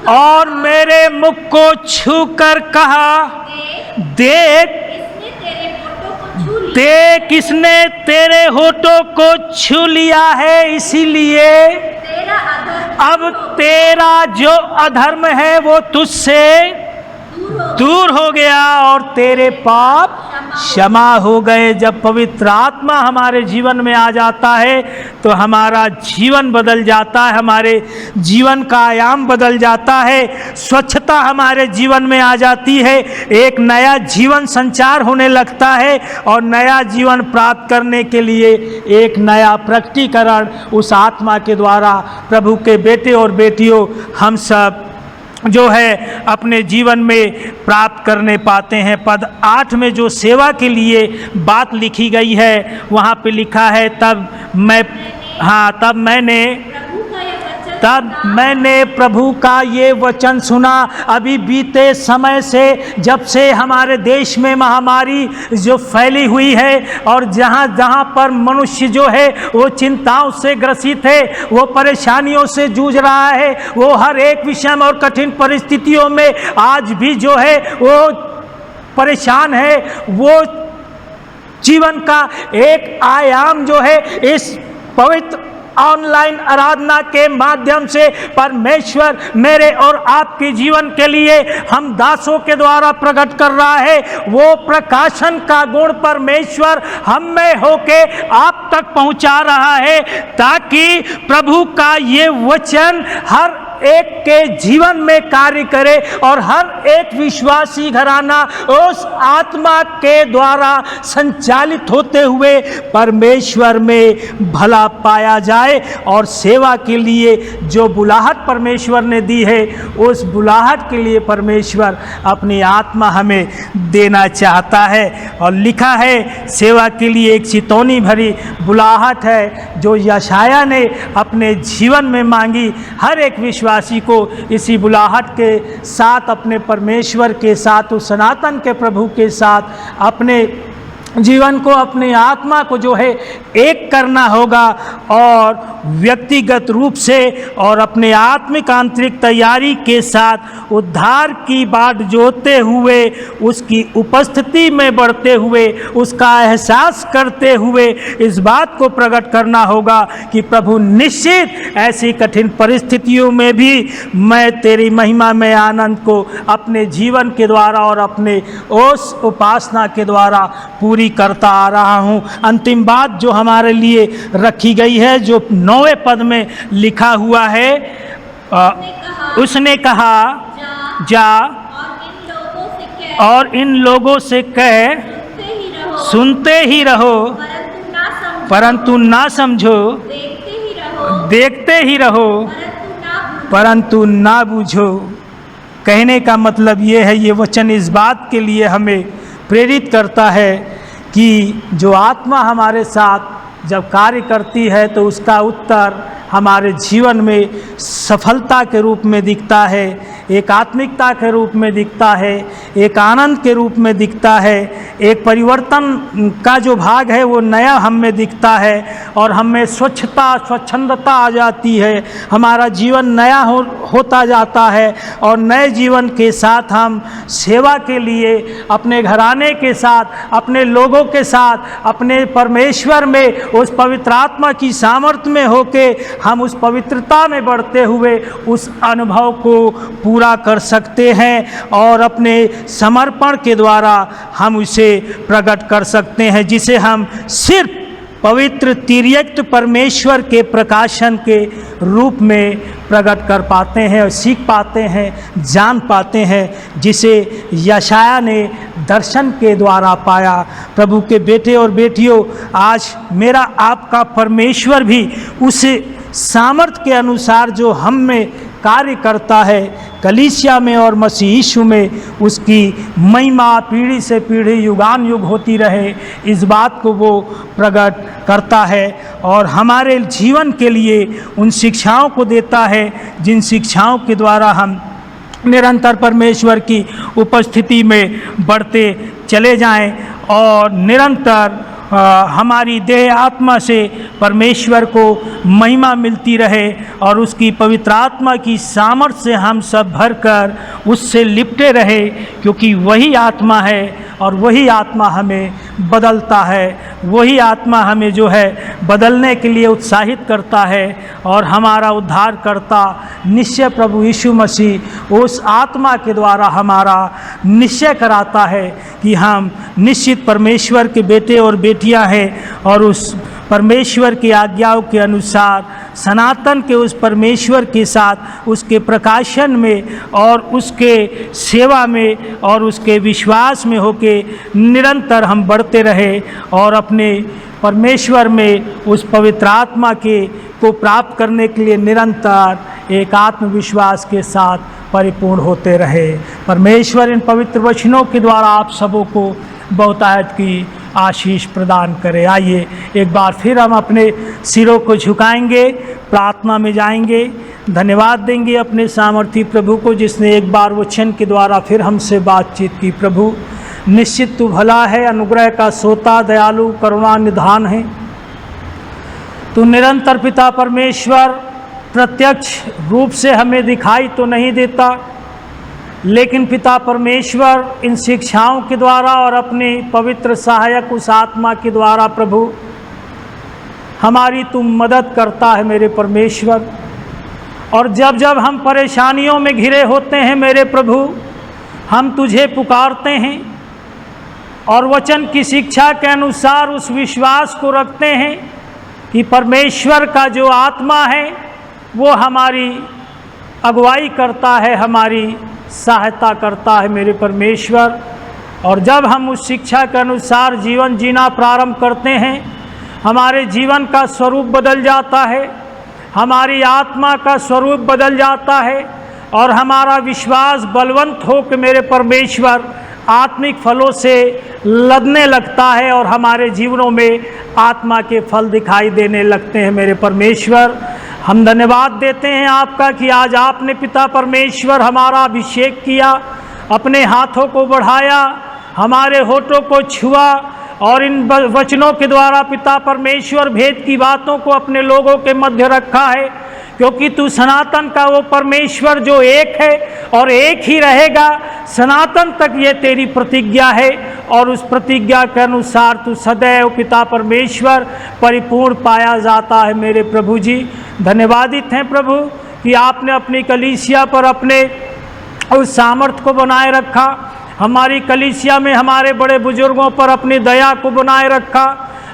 और मेरे मुख को छूकर कहा, देख इसने तेरे होठों को छू लिया है, इसीलिए अब तेरा जो अधर्म है वो तुझसे दूर हो गया और तेरे पाप क्षमा हो गए। जब पवित्र आत्मा हमारे जीवन में आ जाता है तो हमारा जीवन बदल जाता है, हमारे जीवन का आयाम बदल जाता है, स्वच्छता हमारे जीवन में आ जाती है, एक नया जीवन संचार होने लगता है और नया जीवन प्राप्त करने के लिए एक नया प्रकटीकरण उस आत्मा के द्वारा प्रभु के बेटे और बेटियों हम सब जो है अपने जीवन में प्राप्त करने पाते हैं। पद 8 में जो सेवा के लिए बात लिखी गई है वहाँ पे लिखा है तब मैंने प्रभु का ये वचन सुना। अभी बीते समय से, जब से हमारे देश में महामारी जो फैली हुई है और जहाँ जहाँ पर मनुष्य जो है वो चिंताओं से ग्रसित है, वो परेशानियों से जूझ रहा है, वो हर एक विषम और कठिन परिस्थितियों में आज भी जो है वो परेशान है। वो जीवन का एक आयाम जो है इस पवित्र ऑनलाइन आराधना के माध्यम से परमेश्वर मेरे और आपके जीवन के लिए हम दासों के द्वारा प्रकट कर रहा है। वो प्रकाशन का गुण परमेश्वर हम में होके आप तक पहुंचा रहा है ताकि प्रभु का ये वचन हर एक के जीवन में कार्य करे और हर एक विश्वासी घराना उस आत्मा के द्वारा संचालित होते हुए परमेश्वर में भला पाया जाए और सेवा के लिए जो बुलाहट परमेश्वर ने दी है उस बुलाहट के लिए परमेश्वर अपनी आत्मा हमें देना चाहता है। और लिखा है सेवा के लिए एक चितौनी भरी बुलाहट है जो यशाया ने अपने जीवन में मांगी। हर एक विश्वासी को इसी बुलाहट के साथ अपने परमेश्वर के साथ, उस सनातन के प्रभु के साथ अपने जीवन को, अपनी आत्मा को जो है एक करना होगा और व्यक्तिगत रूप से और अपने आत्मिक आंतरिक तैयारी के साथ उद्धार की बाट जोते हुए, उसकी उपस्थिति में बढ़ते हुए, उसका एहसास करते हुए इस बात को प्रकट करना होगा कि प्रभु निश्चित ऐसी कठिन परिस्थितियों में भी मैं तेरी महिमा में आनंद को अपने जीवन के द्वारा और अपने उस उपासना के द्वारा पूरी करता आ रहा हूँ। अंतिम बात जो हमारे लिए रखी गई है, जो 9वें पद में लिखा हुआ है, उसने कहा जा और इन लोगों से कह सुनते ही रहो परंतु ना समझो, देखते ही रहो परंतु ना बूझो। कहने का मतलब ये है, ये वचन इस बात के लिए हमें प्रेरित करता है कि जो आत्मा हमारे साथ जब कार्य करती है तो उसका उत्तर हमारे जीवन में सफलता के रूप में दिखता है, एक आत्मिकता के रूप में दिखता है, एक आनंद के रूप में दिखता है, एक परिवर्तन का जो भाग है वो नया हम में दिखता है और हम में स्वच्छंदता आ जाती है। हमारा जीवन नया होता जाता है और नए जीवन के साथ हम सेवा के लिए अपने घराने के साथ, अपने लोगों के साथ, अपने परमेश्वर में उस पवित्र आत्मा की सामर्थ्य में होके हम उस पवित्रता में बढ़ते हुए उस अनुभव को पूरा कर सकते हैं और अपने समर्पण के द्वारा हम उसे प्रकट कर सकते हैं, जिसे हम सिर्फ पवित्र तिर्यक्त परमेश्वर के प्रकाशन के रूप में प्रकट कर पाते हैं और सीख पाते हैं, जान पाते हैं, जिसे यशाया ने दर्शन के द्वारा पाया। प्रभु के बेटे और बेटियों, आज मेरा आपका परमेश्वर भी उस सामर्थ्य के अनुसार जो हम में कार्य करता है, कलीसिया में और मसीह यीशु में उसकी महिमा पीढ़ी से पीढ़ी युगान युग होती रहे, इस बात को वो प्रकट करता है और हमारे जीवन के लिए उन शिक्षाओं को देता है जिन शिक्षाओं के द्वारा हम निरंतर परमेश्वर की उपस्थिति में बढ़ते चले जाएं और निरंतर हमारी देह आत्मा से परमेश्वर को महिमा मिलती रहे और उसकी पवित्र आत्मा की सामर्थ्य से हम सब भरकर उससे लिपटे रहे, क्योंकि वही आत्मा है और वही आत्मा हमें बदलता है, वही आत्मा हमें जो है बदलने के लिए उत्साहित करता है और हमारा उद्धारकर्ता निश्चय प्रभु यीशु मसीह उस आत्मा के द्वारा हमारा निश्चय कराता है कि हम निश्चित परमेश्वर के बेटे और बेटियां हैं और उस परमेश्वर की आज्ञाओं के अनुसार सनातन के उस परमेश्वर के साथ उसके प्रकाशन में और उसके सेवा में और उसके विश्वास में होके निरंतर हम बढ़ते रहे और अपने परमेश्वर में उस पवित्र आत्मा के को प्राप्त करने के लिए निरंतर एक आत्मविश्वास के साथ परिपूर्ण होते रहे। परमेश्वर इन पवित्र वचनों के द्वारा आप सबों को बहुतायत की आशीष प्रदान करे। आइए एक बार फिर हम अपने सिरों को झुकाएंगे, प्रार्थना में जाएंगे, धन्यवाद देंगे अपने सामर्थी प्रभु को जिसने एक बार वचन के द्वारा फिर हमसे बातचीत की। प्रभु निश्चित तू भला है, अनुग्रह का सोता, दयालु, करुणा निधान है। तू निरंतर पिता परमेश्वर प्रत्यक्ष रूप से हमें दिखाई तो नहीं देता, लेकिन पिता परमेश्वर इन शिक्षाओं के द्वारा और अपने पवित्र सहायक उस आत्मा के द्वारा प्रभु हमारी तुम मदद करता है मेरे परमेश्वर। और जब जब हम परेशानियों में घिरे होते हैं मेरे प्रभु, हम तुझे पुकारते हैं और वचन की शिक्षा के अनुसार उस विश्वास को रखते हैं कि परमेश्वर का जो आत्मा है वो हमारी अगुवाई करता है, हमारी सहायता करता है मेरे परमेश्वर। और जब हम उस शिक्षा के अनुसार जीवन जीना प्रारंभ करते हैं, हमारे जीवन का स्वरूप बदल जाता है, हमारी आत्मा का स्वरूप बदल जाता है और हमारा विश्वास बलवंत हो के मेरे परमेश्वर आत्मिक फलों से लदने लगता है और हमारे जीवनों में आत्मा के फल दिखाई देने लगते हैं मेरे परमेश्वर। हम धन्यवाद देते हैं आपका कि आज आपने पिता परमेश्वर हमारा अभिषेक किया, अपने हाथों को बढ़ाया, हमारे होठों को छुआ और इन वचनों के द्वारा पिता परमेश्वर भेद की बातों को अपने लोगों के मध्य रखा है, क्योंकि तू सनातन का वो परमेश्वर जो एक है और एक ही रहेगा, सनातन तक ये तेरी प्रतिज्ञा है और उस प्रतिज्ञा के अनुसार तू सदैव पिता परमेश्वर परिपूर्ण पाया जाता है मेरे प्रभु जी। धन्यवादित हैं प्रभु कि आपने अपनी कलीसिया पर अपने उस सामर्थ्य को बनाए रखा, हमारी कलीसिया में हमारे बड़े बुजुर्गों पर अपनी दया को बनाए रखा,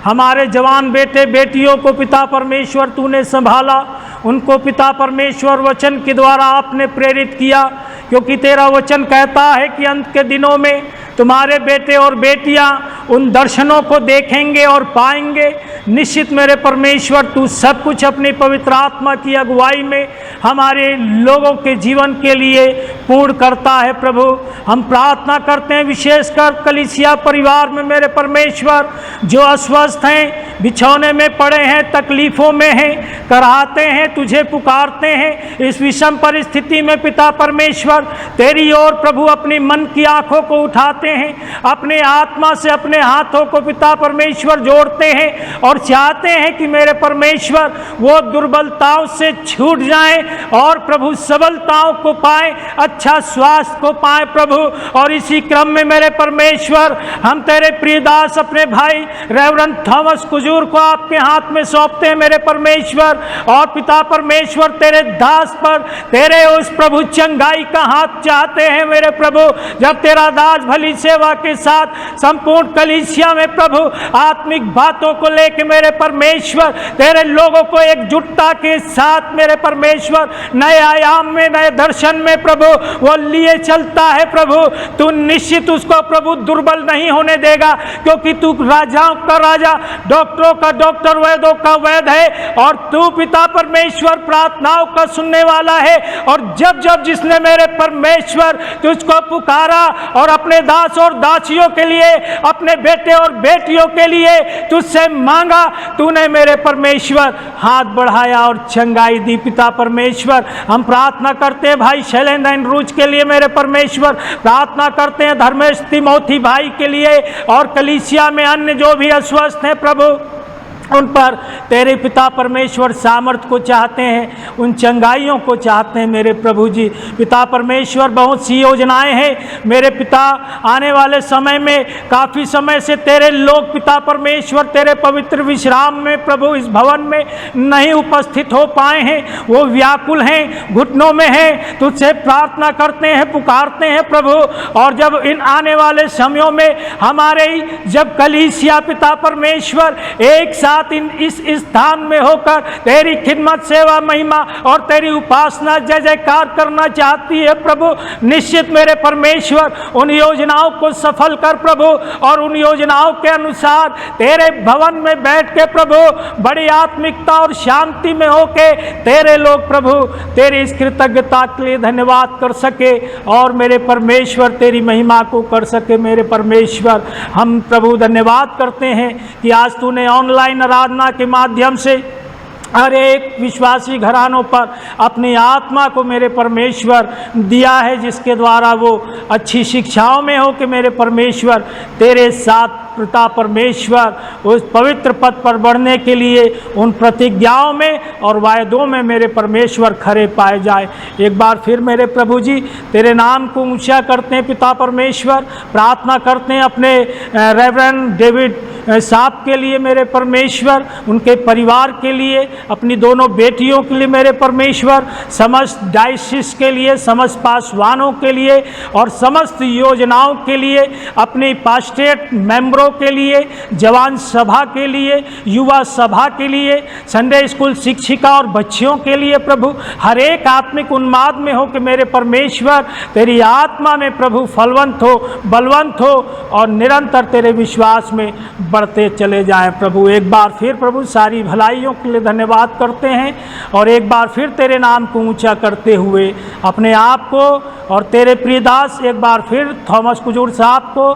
हमारे जवान बेटे बेटियों को पिता परमेश्वर तूने संभाला, उनको पिता परमेश्वर वचन के द्वारा आपने प्रेरित किया, क्योंकि तेरा वचन कहता है कि अंत के दिनों में तुम्हारे बेटे और बेटियां उन दर्शनों को देखेंगे और पाएंगे। निश्चित मेरे परमेश्वर तू सब कुछ अपनी पवित्र आत्मा की अगुवाई में हमारे लोगों के जीवन के लिए पूर्ण करता है प्रभु। हम प्रार्थना करते हैं विशेषकर कलीसिया परिवार में मेरे परमेश्वर जो अस्वस्थ हैं, बिछौने में पड़े हैं, तकलीफ़ों में हैं, कराहते हैं, तुझे पुकारते हैं, इस विषम परिस्थिति में पिता परमेश्वर तेरी ओर प्रभु अपनी मन की आंखों को उठाते हैं, अपने आत्मा से अपने हाथों को पिता परमेश्वर जोड़ते हैं और चाहते हैं कि मेरे परमेश्वर वो दुर्बलताओं से छूट जाएं और प्रभु सबलताओं को पाएं, अच्छा स्वास्थ्य को पाएं प्रभु। और इसी क्रम में मेरे परमेश्वर हम तेरे प्रिय दास अपने भाई रेवरेंड थॉमस कुजूर को आपके हाथ में सौंपते हैं मेरे परमेश्वर। और पिता परमेश्वर तेरे दास पर तेरे उस प्रभु चंगाई का हाथ चाहते हैं मेरे प्रभु। जब तेरा दास भली सेवा के साथ संपूर्ण कलीसिया में प्रभु आत्मिक बातों को लेकर मेरे परमेश्वर तेरे लोगों को एकजुटता के साथ मेरे परमेश्वर नए आयाम में, नए दर्शन में प्रभु वो लिए चलता है प्रभु, तू निश्चित उसको प्रभु दुर्बल नहीं होने देगा, क्योंकि तू राजाओं का राजा, डॉक्टरों का डॉक्टर, वैद्यों का वैद्य है और तू पिता परमेश्वर प्रार्थनाओं का सुनने वाला है। और जब जब जिसने मेरे परमेश्वर तुझको पुकारा और अपने दास और दासियों के लिए, अपने बेटे और बेटियों के लिए तुझसे मांगा, तूने मेरे परमेश्वर हाथ बढ़ाया और चंगाई दी पिता परमेश्वर। हम प्रार्थना करते हैं भाई शैलेंद्र रूज के लिए मेरे परमेश्वर, प्रार्थना करते हैं धर्मेश तिमोथी भाई के लिए और कलीसिया में अन्य जो भी अस्वस्थ हैं प्रभु उन पर तेरे पिता परमेश्वर सामर्थ को चाहते हैं, उन चंगाइयों को चाहते हैं मेरे प्रभु जी। पिता परमेश्वर बहुत सी योजनाएं हैं मेरे पिता, आने वाले समय में काफ़ी समय से तेरे लोग पिता परमेश्वर तेरे पवित्र विश्राम में प्रभु इस भवन में नहीं उपस्थित हो पाए हैं। वो व्याकुल हैं, घुटनों में हैं, तुझसे प्रार्थना करते हैं, पुकारते हैं प्रभु। और जब इन आने वाले समयों में हमारे जब कलीसिया पिता परमेश्वर एक साथ इस स्थान में होकर तेरी खिदमत सेवा महिमा और तेरी उपासना जय जयकार करना चाहती है प्रभु, निश्चित मेरे परमेश्वर उन योजनाओं को सफल कर प्रभु, और उन योजनाओं के अनुसार तेरे भवन में बैठ के प्रभु बड़ी आत्मिकता और शांति में होके तेरे लोग प्रभु तेरी इस कृतज्ञता के लिए धन्यवाद कर सके और मेरे परमेश्वर तेरी महिमा को कर सके। मेरे परमेश्वर हम प्रभु धन्यवाद करते हैं कि आज तूने ऑनलाइन आराधना के माध्यम से हर एक विश्वासी घरानों पर अपनी आत्मा को मेरे परमेश्वर दिया है, जिसके द्वारा वो अच्छी शिक्षाओं में हो कि मेरे परमेश्वर तेरे साथ पिता परमेश्वर उस पवित्र पद पर बढ़ने के लिए उन प्रतिज्ञाओं में और वायदों में मेरे परमेश्वर खरे पाए जाए। एक बार फिर मेरे प्रभु जी तेरे नाम को ऊंचा करते हैं पिता परमेश्वर, प्रार्थना करते हैं अपने रेवरेंड डेविड साहब के लिए मेरे परमेश्वर, उनके परिवार के लिए, अपनी दोनों बेटियों के लिए मेरे परमेश्वर, समस्त डायसिस के लिए, समस्त पासवानों के लिए और समस्त योजनाओं के लिए, अपनी पास्टेट मेंबरों के लिए, जवान सभा के लिए, युवा सभा के लिए, संडे स्कूल शिक्षिका और बच्चियों के लिए प्रभु हर एक आत्मिक उन्माद में हो कि मेरे परमेश्वर तेरी आत्मा में प्रभु फलवंत हो, बलवंत हो और निरंतर तेरे विश्वास में बढ़ते चले जाएं प्रभु। एक बार फिर प्रभु सारी भलाइयों के लिए धन्यवाद करते हैं और एक बार फिर तेरे नाम को ऊंचा करते हुए अपने आप को और तेरे प्रियदास एक बार फिर थॉमस कुजूर साहब को,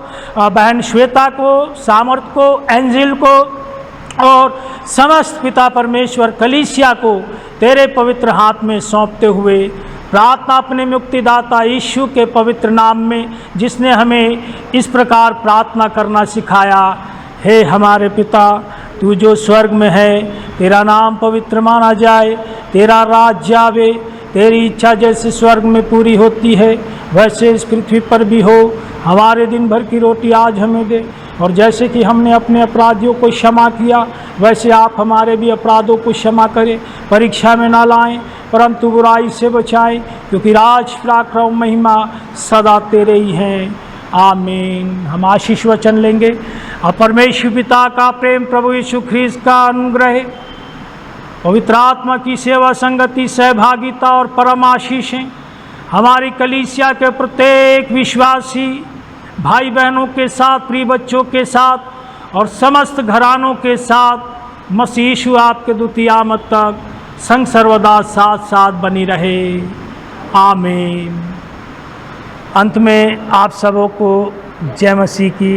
बहन श्वेता को, सामर्थ को, एंजिल को और समस्त पिता परमेश्वर कलीसिया को तेरे पवित्र हाथ में सौंपते हुए प्रार्थना अपने मुक्तिदाता यीशु के पवित्र नाम में, जिसने हमें इस प्रकार प्रार्थना करना सिखाया। हे हमारे पिता, तू जो स्वर्ग में है, तेरा नाम पवित्र माना जाए, तेरा राज्य आवे, तेरी इच्छा जैसे स्वर्ग में पूरी होती है वैसे इस पृथ्वी पर भी हो। हमारे दिन भर की रोटी आज हमें दे, और जैसे कि हमने अपने अपराधियों को क्षमा किया वैसे आप हमारे भी अपराधों को क्षमा करें। परीक्षा में ना लाएं परंतु बुराई से बचाएं, क्योंकि राज, पराक्रम, महिमा सदा तेरे ही हैं। आमीन। हम आशीष वचन लेंगे। और परमेश्वर पिता का प्रेम, प्रभु यीशु ख्रीस्त का अनुग्रह, पवित्र आत्मा की सेवा संगति, सहभागिता और परम आशीषें हमारी कलीसिया के प्रत्येक विश्वासी भाई बहनों के साथ, प्रिय बच्चों के साथ और समस्त घरानों के साथ मसीह यीशु आपके द्वितीय आमद तक संग सर्वदा साथ साथ बनी रहे। आमीन। अंत में आप सबों को जय मसीह की